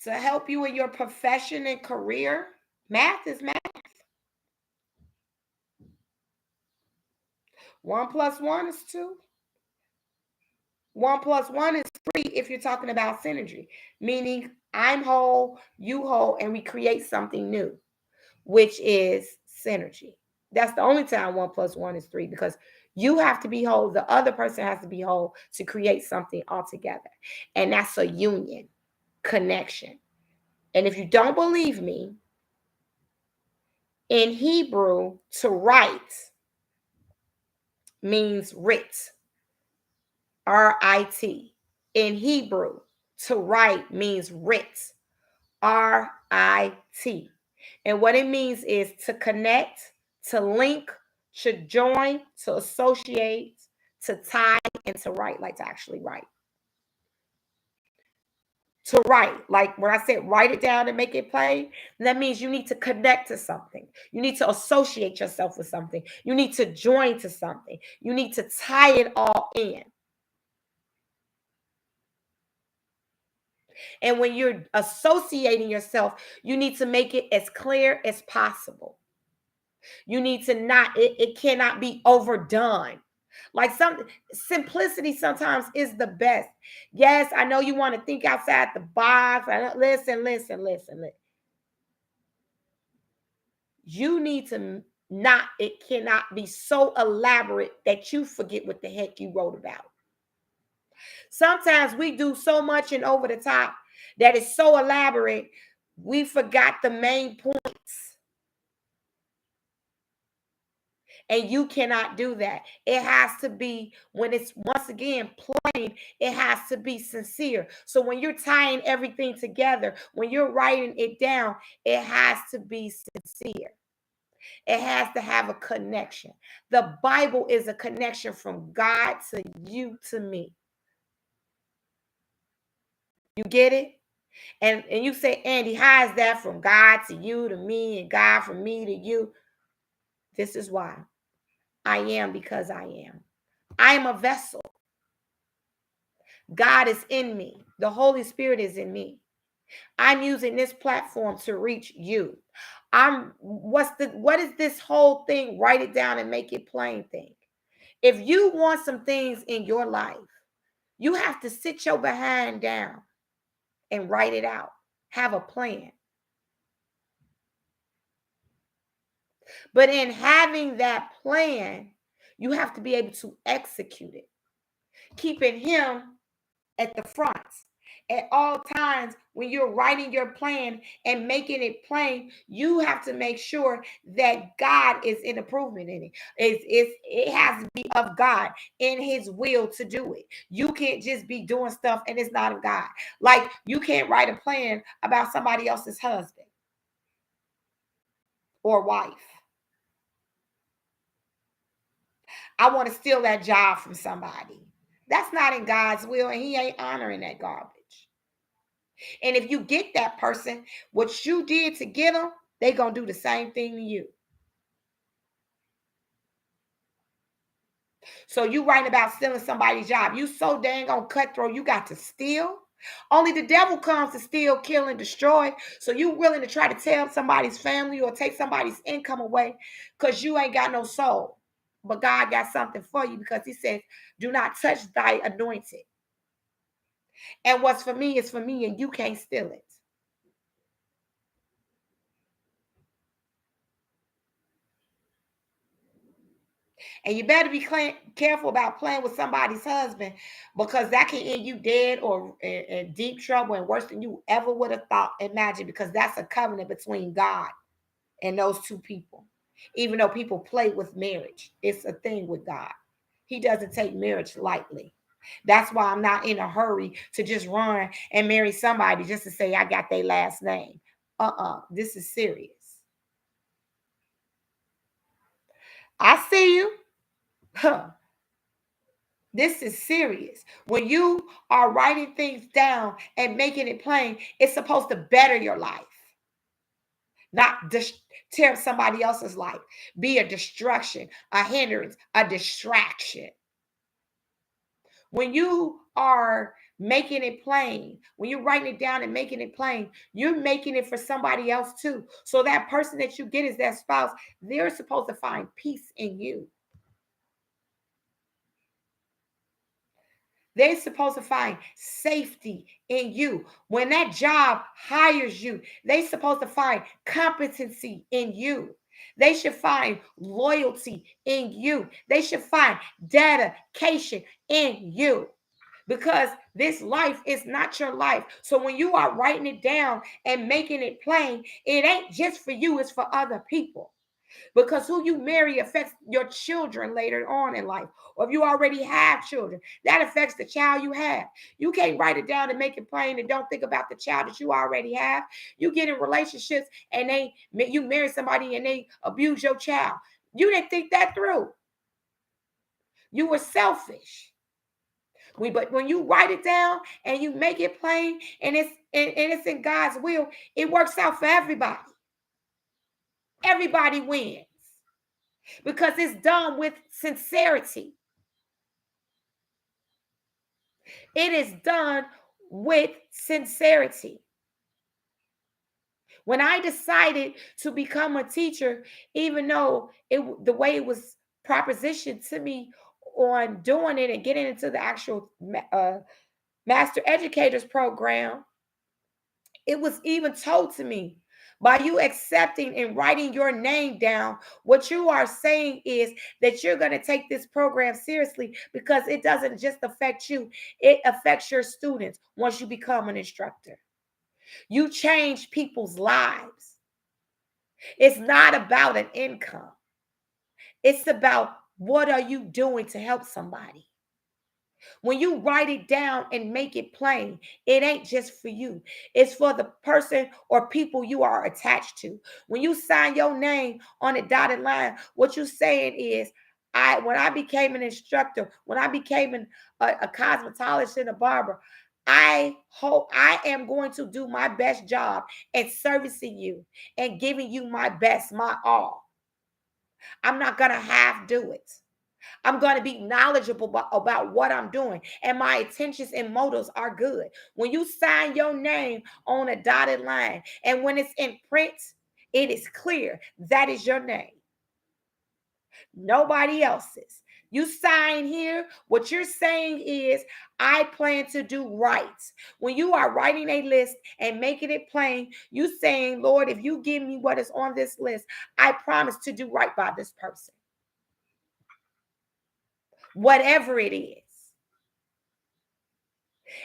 to help you in your profession and career. Math is math. 1 + 1 is 2. 1 + 1 is 3 if you're talking about synergy, meaning I'm whole, you whole, and we create something new, which is synergy. That's the only time 1 + 1 is 3, because you have to be whole, the other person has to be whole to create something altogether. And that's a union, connection. And if you don't believe me, in Hebrew, to write means writ, R-I-T. In Hebrew, to write means writ, R-I-T. And what it means is to connect, to link, to join, to associate, to tie, and to write, like to actually write. To write, like when I said write it down and make it plain, that means you need to connect to something. You need to associate yourself with something. You need to join to something. You need to tie it all in. And when you're associating yourself, you need to make it as clear as possible. You need to it cannot be overdone. Like simplicity sometimes is the best. Yes, I know you want to think outside the box. Listen. You need to it cannot be so elaborate that you forget what the heck you wrote about. Sometimes we do so much and over the top that is so elaborate, we forgot the main points. And you cannot do that. It has to be, when it's once again plain, it has to be sincere. So when you're tying everything together, when you're writing it down, it has to be sincere. It has to have a connection. The Bible is a connection from God to you, to me. You get it? And you say, Andy, how is that from God to you, to me, and God from me to you? This is why. I am because I am. I am a vessel. God is in me. The Holy Spirit is in me. I'm using this platform to reach you. What is this whole thing? Write it down and make it plain thing. If you want some things in your life, you have to sit your behind down and write it out. Have a plan. But in having that plan, you have to be able to execute it. Keeping him at the front at all times. When you're writing your plan and making it plain, you have to make sure that God is in improvement in it. It has to be of God, in his will to do it. You can't just be doing stuff and it's not of God. Like, you can't write a plan about somebody else's husband or wife. I want to steal that job from somebody. That's not in God's will, and he ain't honoring that garbage. And if you get that person, what you did to get them, they're going to do the same thing to you. So you writing about stealing somebody's job. You so dang on cutthroat, you got to steal. Only the devil comes to steal, kill, and destroy. So you willing to try to tell somebody's family or take somebody's income away because you ain't got no soul. But God got something for you, because he says, do not touch thy anointed. And what's for me is for me, and you can't steal it. And you better be careful about playing with somebody's husband, because that can end you dead or in deep trouble and worse than you ever would have thought, imagine, because that's a covenant between God and those two people. Even though people play with marriage, it's a thing with God. He doesn't take marriage lightly. That's why I'm not in a hurry to just run and marry somebody just to say I got their last name. This is serious. I see you. Huh. This is serious. When you are writing things down and making it plain, it's supposed to better your life, not tear up somebody else's life, be a destruction, a hindrance, a distraction. When you are making it plain, when you're writing it down and making it plain, you're making it for somebody else too. So that person that you get is that spouse, they're supposed to find peace in you. They're supposed to find safety in you. When that job hires you, they're supposed to find competency in you. They should find loyalty in you. They should find dedication in you, because this life is not your life. So when you are writing it down and making it plain, it ain't just for you, it's for other people. Because who you marry affects your children later on in life. Or if you already have children, that affects the child you have. You can't write it down and make it plain and don't think about the child that you already have. You get in relationships and you marry somebody and they abuse your child. You didn't think that through. You were selfish. But when you write it down and you make it plain and it's in God's will, it works out for everybody. Everybody wins because it's done with sincerity. It is done with sincerity. When I decided to become a teacher, even though the way it was propositioned to me on doing it and getting into the actual master educators program, it was even told to me, by you accepting and writing your name down, what you are saying is that you're going to take this program seriously, because it doesn't just affect you, it affects your students once you become an instructor. You change people's lives. It's not about an income. It's about, what are you doing to help somebody? When you write it down and make it plain, it ain't just for you. It's for the person or people you are attached to. When you sign your name on a dotted line, what you're saying is, when I became an instructor, when I became a cosmetologist and a barber, I hope I am going to do my best job at servicing you and giving you my best, my all. I'm not going to half do it. I'm going to be knowledgeable about what I'm doing. And my intentions and motives are good. When you sign your name on a dotted line and when it's in print, it is clear that is your name. Nobody else's. You sign here, what you're saying is, I plan to do right. When you are writing a list and making it plain, you saying, Lord, if you give me what is on this list, I promise to do right by this person. Whatever it is.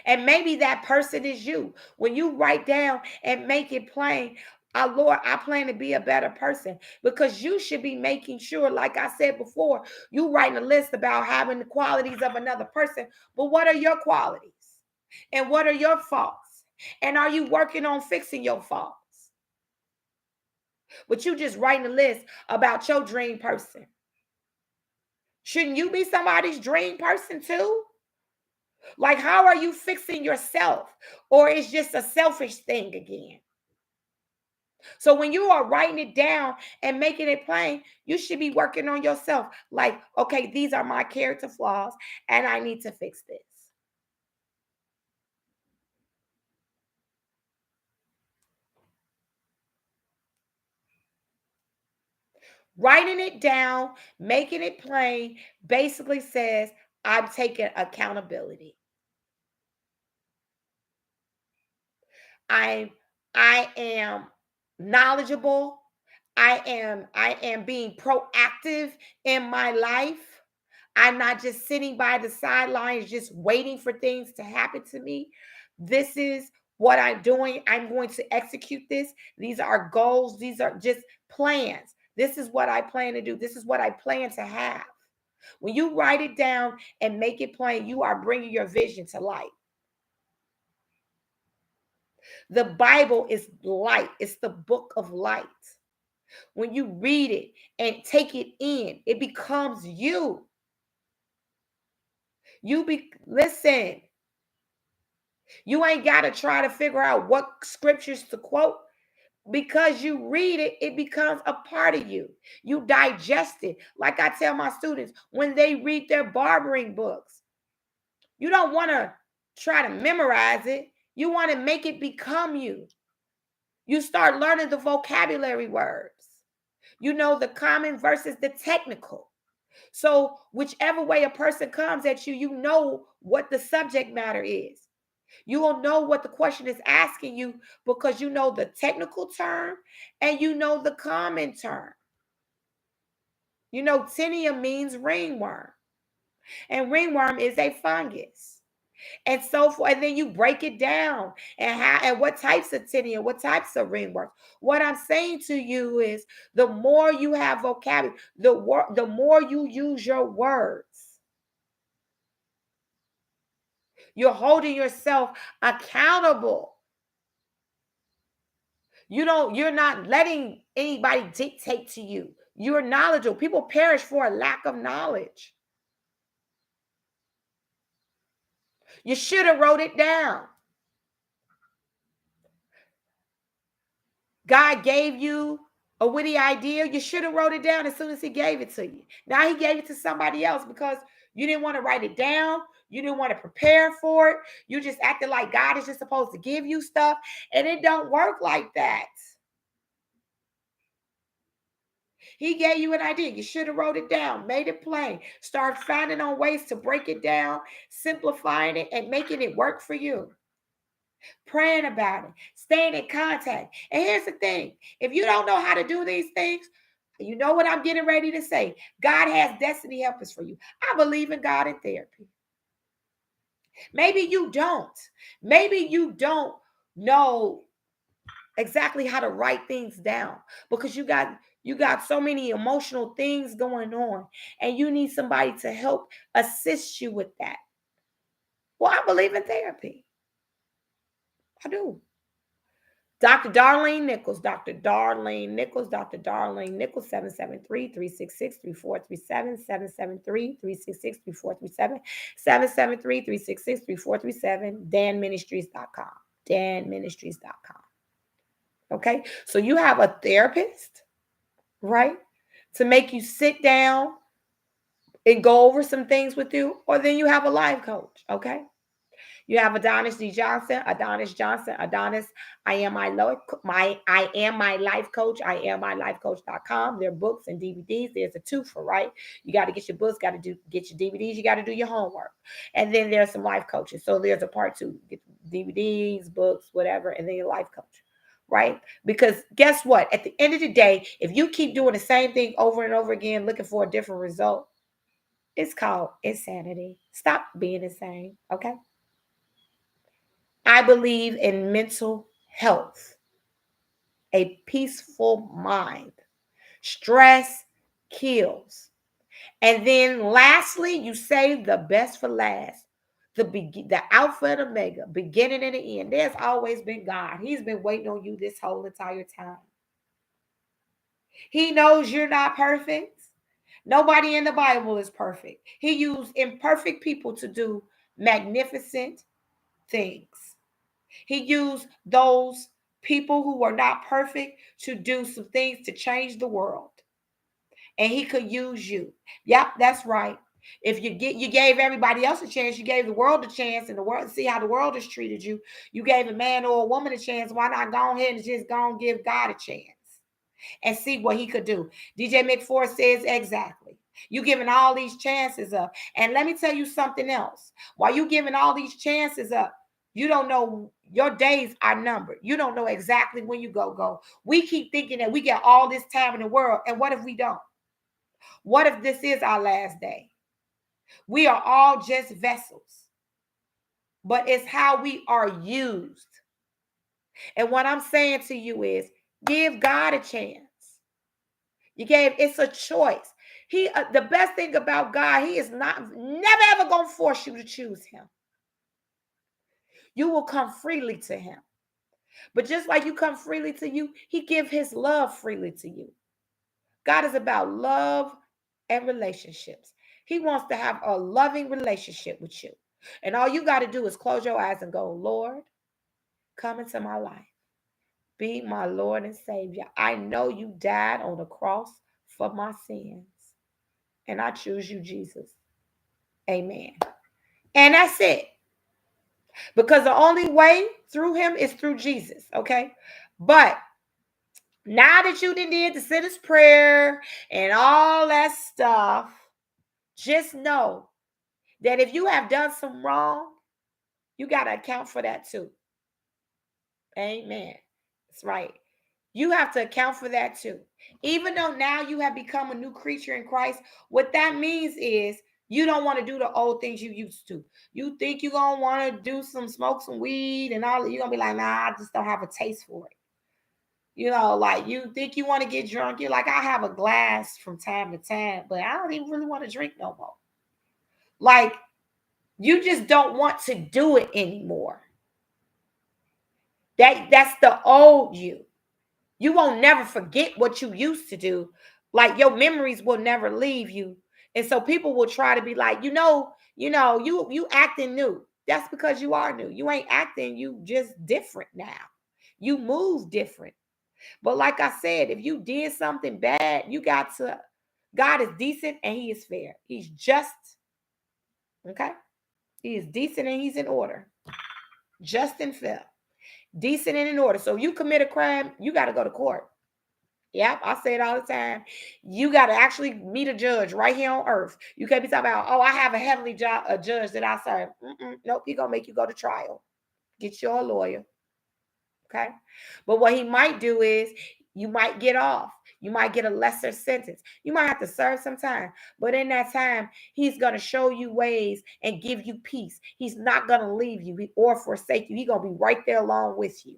And maybe that person is you. When you write down and make it plain, Lord, I plan to be a better person, because you should be making sure, like I said before, you writing a list about having the qualities of another person. But what are your qualities? And what are your faults? And are you working on fixing your faults? But you just writing a list about your dream person. Shouldn't you be somebody's dream person too? Like, how are you fixing yourself? Or it's just a selfish thing again? So when you are writing it down and making it plain, you should be working on yourself. Like, okay, these are my character flaws and I need to fix this. Writing it down, making it plain, basically says, I'm taking accountability. I I am knowledgeable. I am being proactive in my life. I'm not just sitting by the sidelines just waiting for things to happen to me. This is what I'm doing. I'm going to execute this. These are goals. These are just plans. This is what I plan to do. This is what I plan to have. When you write it down and make it plain, you are bringing your vision to light. The Bible is light. It's the book of light. When you read it and take it in, it becomes you. Listen, you ain't got to try to figure out what scriptures to quote. Because you read it, it becomes a part of you. You digest it. Like I tell my students, when they read their barbering books, you don't want to try to memorize it. You want to make it become you. You start learning the vocabulary words. You know the common versus the technical. So whichever way a person comes at you, you know what the subject matter is. You will know what the question is asking you because you know the technical term and you know the common term. You know, tinea means ringworm, and ringworm is a fungus. And so forth. And then you break it down and how and what types of tinea, what types of ringworms. What I'm saying to you is the more you have vocabulary, the more you use your words. You're holding yourself accountable. You're not letting anybody dictate to you. You're knowledgeable. People perish for a lack of knowledge. You should have wrote it down. God gave you a witty idea. You should have wrote it down as soon as he gave it to you. Now he gave it to somebody else because you didn't want to write it down. You didn't want to prepare for it. You just acted like God is just supposed to give you stuff. And it don't work like that. He gave you an idea. You should have wrote it down, made it plain. Start finding on ways to break it down, simplifying it, and making it work for you. Praying about it, staying in contact. And here's the thing. If you don't know how to do these things, you know what I'm getting ready to say. God has destiny helpers for you. I believe in God and therapy. Maybe you don't. Maybe you don't know exactly how to write things down because you got so many emotional things going on and you need somebody to help assist you with that. Well, I believe in therapy. I do. Dr. Darlene Nichols, Dr. Darlene Nichols, Dr. Darlene Nichols, 773-366-3437, 773-366-3437, 773-366-3437, danministries.com, danministries.com. Okay, so you have a therapist, right, to make you sit down and go over some things with you, or then you have a life coach, okay? You have Adonis D. Johnson, Adonis, I am my life coach, I am my life coach.com. There are books and DVDs. There's a twofer, right? You got to get your books, get your DVDs, you got to do your homework. And then there's some life coaches. So there's a part two, get DVDs, books, whatever, and then your life coach, right? Because guess what? At the end of the day, if you keep doing the same thing over and over again, looking for a different result, it's called insanity. Stop being insane, okay? I believe in mental health, a peaceful mind. Stress kills. And then lastly, you save the best for last. The Alpha and Omega, beginning and the end. There's always been God. He's been waiting on you this whole entire time. He knows you're not perfect. Nobody in the Bible is perfect. He used imperfect people to do magnificent things. He used those people who were not perfect to do some things to change the world. And he could use you. Yep, that's right. If you gave everybody else a chance, you gave the world a chance, and the world see how the world has treated you. You gave a man or a woman a chance. Why not go ahead and just go and give God a chance and see what he could do? DJ McFord says exactly. You giving all these chances up. And let me tell you something else. While you giving all these chances up, You don't know, your days are numbered. You don't know exactly when you go. We keep thinking that we get all this time in the world. And what if we don't? What if this is our last day? We are all just vessels, but it's how we are used. And what I'm saying to you is give God a chance. It's a choice. The best thing about God, he is never ever going to force you to choose him. You will come freely to him. But just like you come freely to you, he give his love freely to you. God is about love and relationships. He wants to have a loving relationship with you. And all you got to do is close your eyes and go, Lord, come into my life. Be my Lord and Savior. I know you died on the cross for my sins. And I choose you, Jesus. Amen. And that's it. Because the only way through him is through Jesus. Okay. But now that you did the sinner's prayer and all that stuff, just know that if you have done some wrong, you got to account for that too. Amen. That's right. You have to account for that too. Even though now you have become a new creature in Christ, what that means is you don't want to do the old things you used to. You think you're going to want to smoke some weed and all. You're going to be like, nah, I just don't have a taste for it. Like you think you want to get drunk. You're like, I have a glass from time to time, but I don't even really want to drink no more. Like, you just don't want to do it anymore. That's the old you. You won't never forget what you used to do. Like, your memories will never leave you. And so people will try to be like, you acting new. That's because you are new. You ain't acting, you just different now. You move different. But like I said, if you did something bad, God is decent and he is fair. He's just, okay? He is decent and he's in order. Just and fair. Decent and in order. So you commit a crime, you got to go to court. Yep, I say it all the time. You got to actually meet a judge right here on earth. You can't be talking about, I have a heavenly judge that I serve. Nope, he's going to make you go to trial. Get you a lawyer. Okay? But what he might do is you might get off. You might get a lesser sentence. You might have to serve some time. But in that time, he's going to show you ways and give you peace. He's not going to leave you or forsake you. He's going to be right there along with you.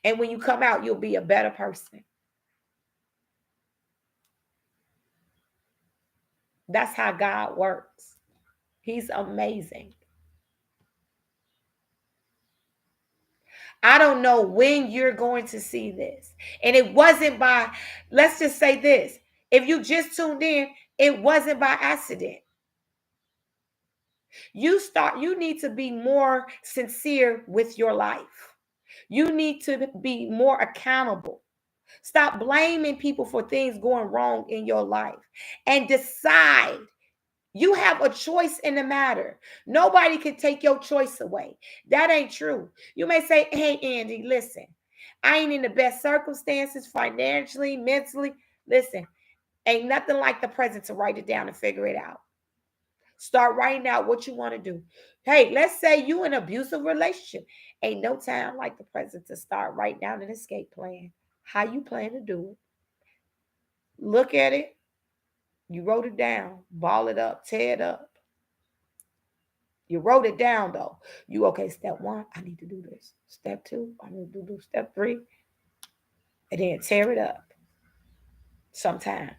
And when you come out, you'll be a better person. That's how God works. He's amazing. I don't know when you're going to see this. And it wasn't let's just say this. If you just tuned in, it wasn't by accident. You need to be more sincere with your life. You need to be more accountable. Stop blaming people for things going wrong in your life and decide. You have a choice in the matter. Nobody can take your choice away. That ain't true. You may say, hey, Andy, listen, I ain't in the best circumstances financially, mentally. Listen, ain't nothing like the present to write it down and figure it out. Start writing out what you want to do. Hey, let's say you in an abusive relationship. Ain't no time like the present to start writing down an escape plan. How you plan to do it. Look at it. You wrote it down. Ball it up. Tear it up. You wrote it down, though. Okay, step 1, I need to do this. Step 2, I need to do step 3. And then tear it up. Sometimes.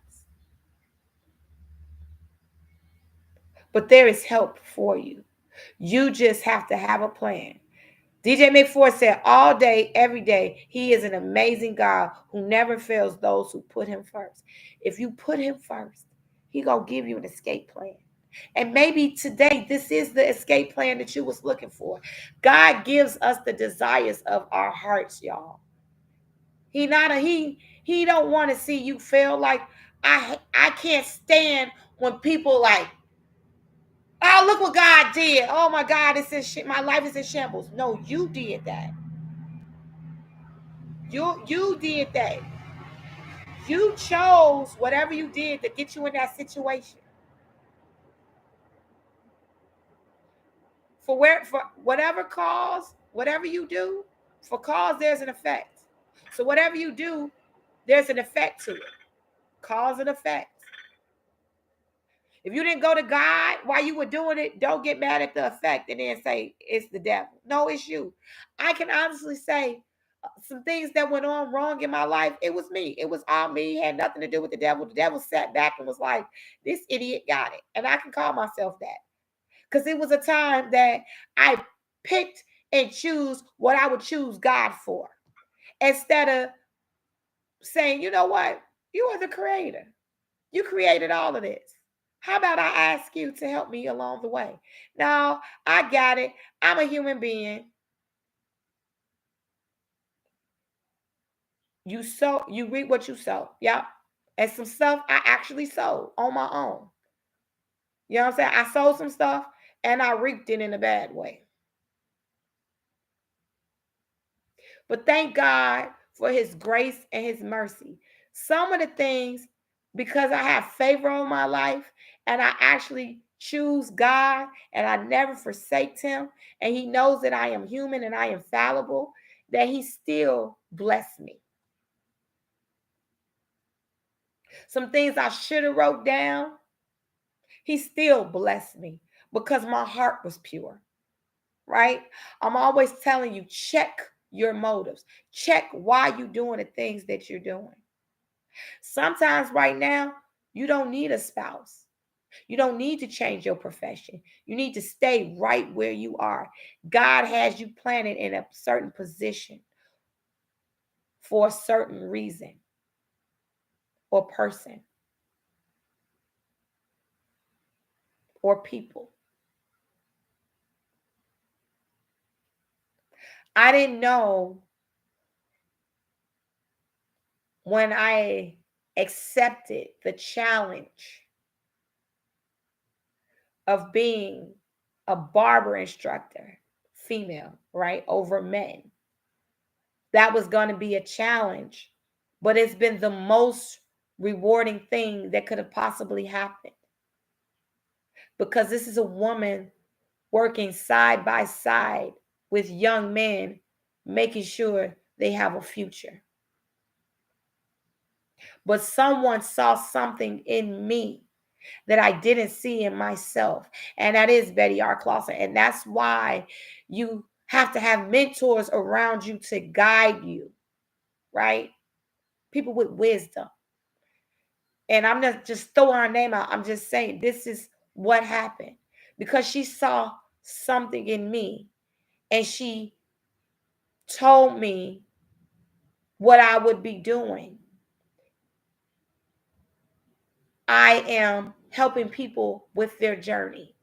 But there is help for you. You just have to have a plan. DJ McFord said, all day, every day, he is an amazing God who never fails those who put him first. If you put him first, he going to give you an escape plan. And maybe today, this is the escape plan that you was looking for. God gives us the desires of our hearts, y'all. He don't want to see you fail. Like, I can't stand when people like, oh, look what God did. Oh my God, my life is in shambles. No, you did that. You did that. You chose whatever you did to get you in that situation. For whatever cause, whatever you do, for cause there's an effect. So whatever you do, there's an effect to it. Cause and effect. If you didn't go to God while you were doing it, don't get mad at the effect and then say it's the devil. No, it's you. I can honestly say some things that went on wrong in my life, it was me. It was all me. It had nothing to do with the devil. The devil sat back and was like, this idiot got it. And I can call myself that. Because it was a time that I picked and choose what I would choose God for. Instead of saying, you know what? You are the creator. You created all of this. How about I ask you to help me along the way? No, I got it. I'm a human being. You sow, you reap what you sow. Yep. And some stuff I actually sowed on my own. You know what I'm saying? I sowed some stuff and I reaped it in a bad way. But thank God for his grace and his mercy. Some of the things, because I have favor on my life and I actually choose God and I never forsake him, and he knows that I am human and I am fallible, that he still blessed me. Some things I should have wrote down, he still blessed me because my heart was pure, right? I'm always telling you, check your motives. Check why you're doing the things that you're doing. Sometimes right now, you don't need a spouse. You don't need to change your profession. You need to stay right where you are. God has you planted in a certain position for a certain reason or person or people. I didn't know when I accepted the challenge of being a barber instructor, female, right, over men. That was going to be a challenge, but it's been the most rewarding thing that could have possibly happened, because this is a woman working side by side with young men, making sure they have a future. But someone saw something in me that I didn't see in myself. And that is Betty R. Clausen. And that's why you have to have mentors around you to guide you, right? People with wisdom. And I'm not just throwing her name out. I'm just saying this is what happened, because she saw something in me and she told me what I would be doing. I am helping people with their journey.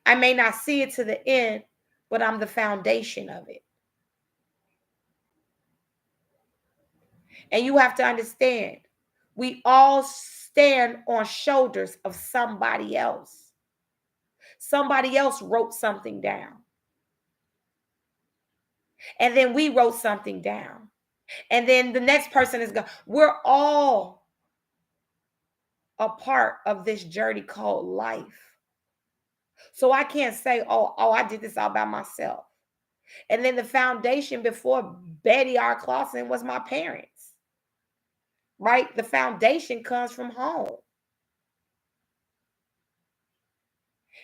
I may not see it to the end, but I'm the foundation of it. And you have to understand, we all stand on shoulders of somebody else. Somebody else wrote something down. And then we wrote something down. And then the next person is going. We're all a part of this journey called life. So I can't say, oh, I did this all by myself. And then the foundation before Betty R. Clausen was my parents, right? The foundation comes from home.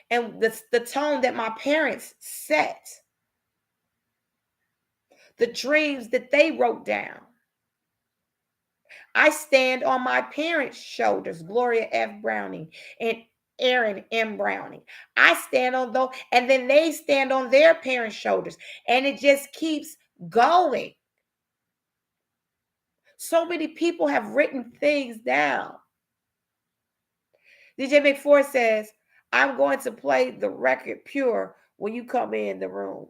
And the tone that my parents set, the dreams that they wrote down. I stand on my parents' shoulders, Gloria F. Browning and Aaron M. Browning. I stand on those, and then they stand on their parents' shoulders, and it just keeps going. So many people have written things down. DJ McFord says, I'm going to play the record Pure when you come in the room.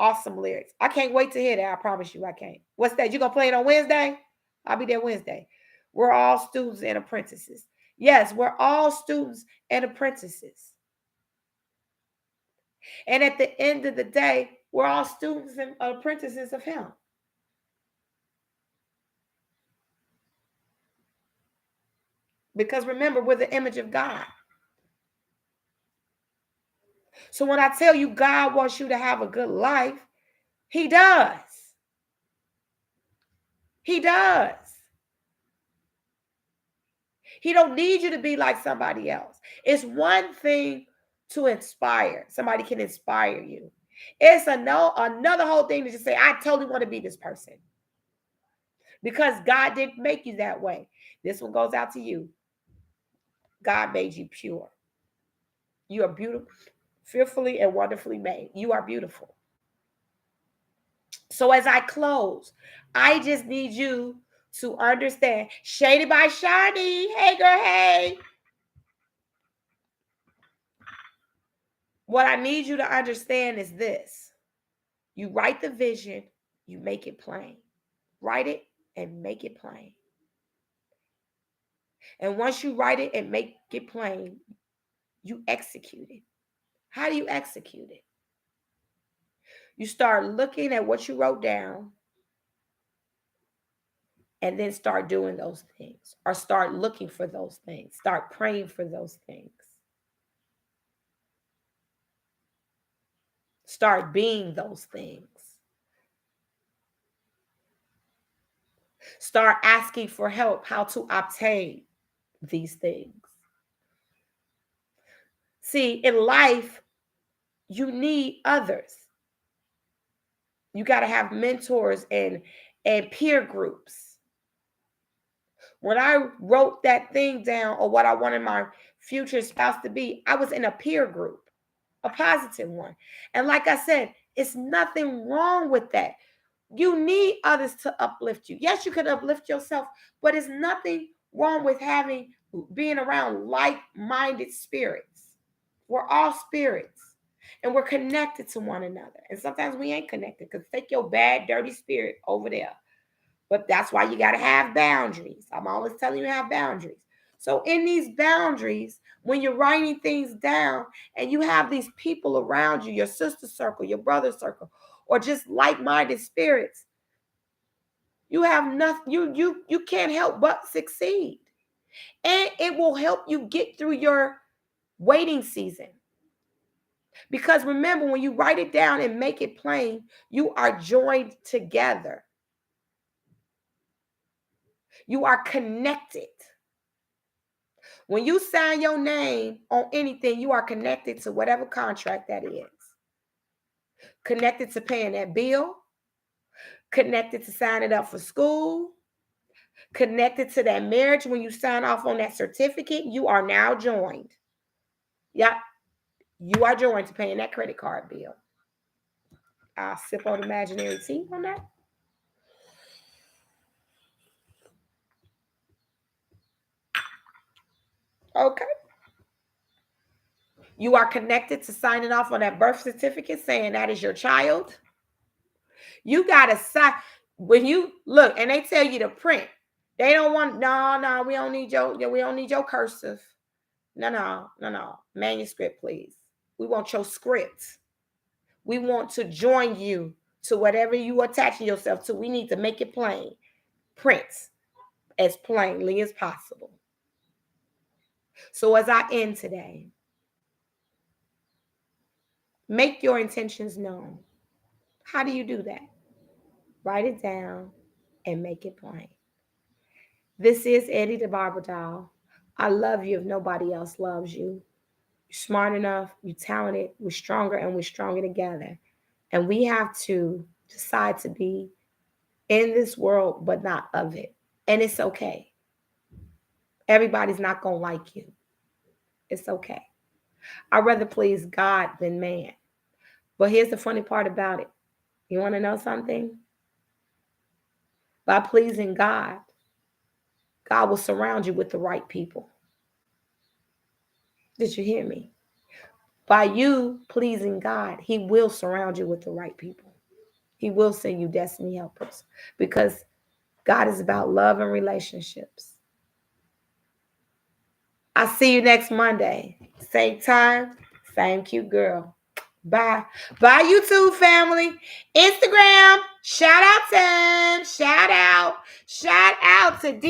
Awesome lyrics. I can't wait to hear that. I promise you I can't. What's that? You going to play it on Wednesday? I'll be there Wednesday. We're all students and apprentices. Yes, we're all students and apprentices. And at the end of the day, we're all students and apprentices of him. Because remember, we're the image of God. So when I tell you God wants you to have a good life, he does. He does. He don't need you to be like somebody else. It's one thing to inspire. Somebody can inspire you. It's another whole thing to just say, I totally want to be this person. Because God didn't make you that way. This one goes out to you. God made you pure. You are beautiful, fearfully and wonderfully made. You are beautiful. So as I close, I just need you to understand. Shaded by Shiny. Hey, girl, hey. What I need you to understand is this. You write the vision, you make it plain. Write it and make it plain. And once you write it and make it plain, you execute it. How do you execute it? You start looking at what you wrote down and then start doing those things, or start looking for those things. Start praying for those things. Start being those things. Start asking for help how to obtain these things. See, in life, you need others. You got to have mentors and peer groups. When I wrote that thing down, or what I wanted my future spouse to be, I was in a peer group, a positive one. And like I said, it's nothing wrong with that. You need others to uplift you. Yes, you can uplift yourself, but it's nothing wrong with being around like-minded spirits. We're all spirits, and we're connected to one another. And sometimes we ain't connected, because take your bad, dirty spirit over there. But that's why you got to have boundaries. I'm always telling you to have boundaries. So in these boundaries, when you're writing things down and you have these people around you, your sister circle, your brother circle, or just like-minded spirits, you have nothing, you can't help but succeed. And it will help you get through your waiting season. Because remember, when you write it down and make it plain, you are joined together. You are connected. When you sign your name on anything, you are connected to whatever contract that is. Connected to paying that bill, connected to signing up for school, connected to that marriage. When you sign off on that certificate, you are now joined. Yep, you are joined to paying that credit card bill. I'll sip on imaginary tea on that. Okay. You are connected to signing off on that birth certificate saying that is your child. You got to sign. When you look and they tell you to print, they don't want, no, we don't need your cursive. No. Manuscript, please. We want your script. We want to join you to whatever you attaching yourself to. We need to make it plain. Print as plainly as possible. So as I end today, make your intentions known. How do you do that? Write it down and make it plain. This is Eddie the Barber Doll. I love you if nobody else loves you. You're smart enough, you're talented, we're stronger, and we're stronger together. And we have to decide to be in this world, but not of it. And it's okay. Everybody's not going to like you. It's okay. I'd rather please God than man. But here's the funny part about it. You want to know something? By pleasing God, God will surround you with the right people. Did you hear me? By you pleasing God, he will surround you with the right people. He will send you destiny helpers, because God is about love and relationships. I'll see you next Monday. Same time, same cute girl. Bye. Bye, YouTube family. Instagram, shout out time. Shout out to D.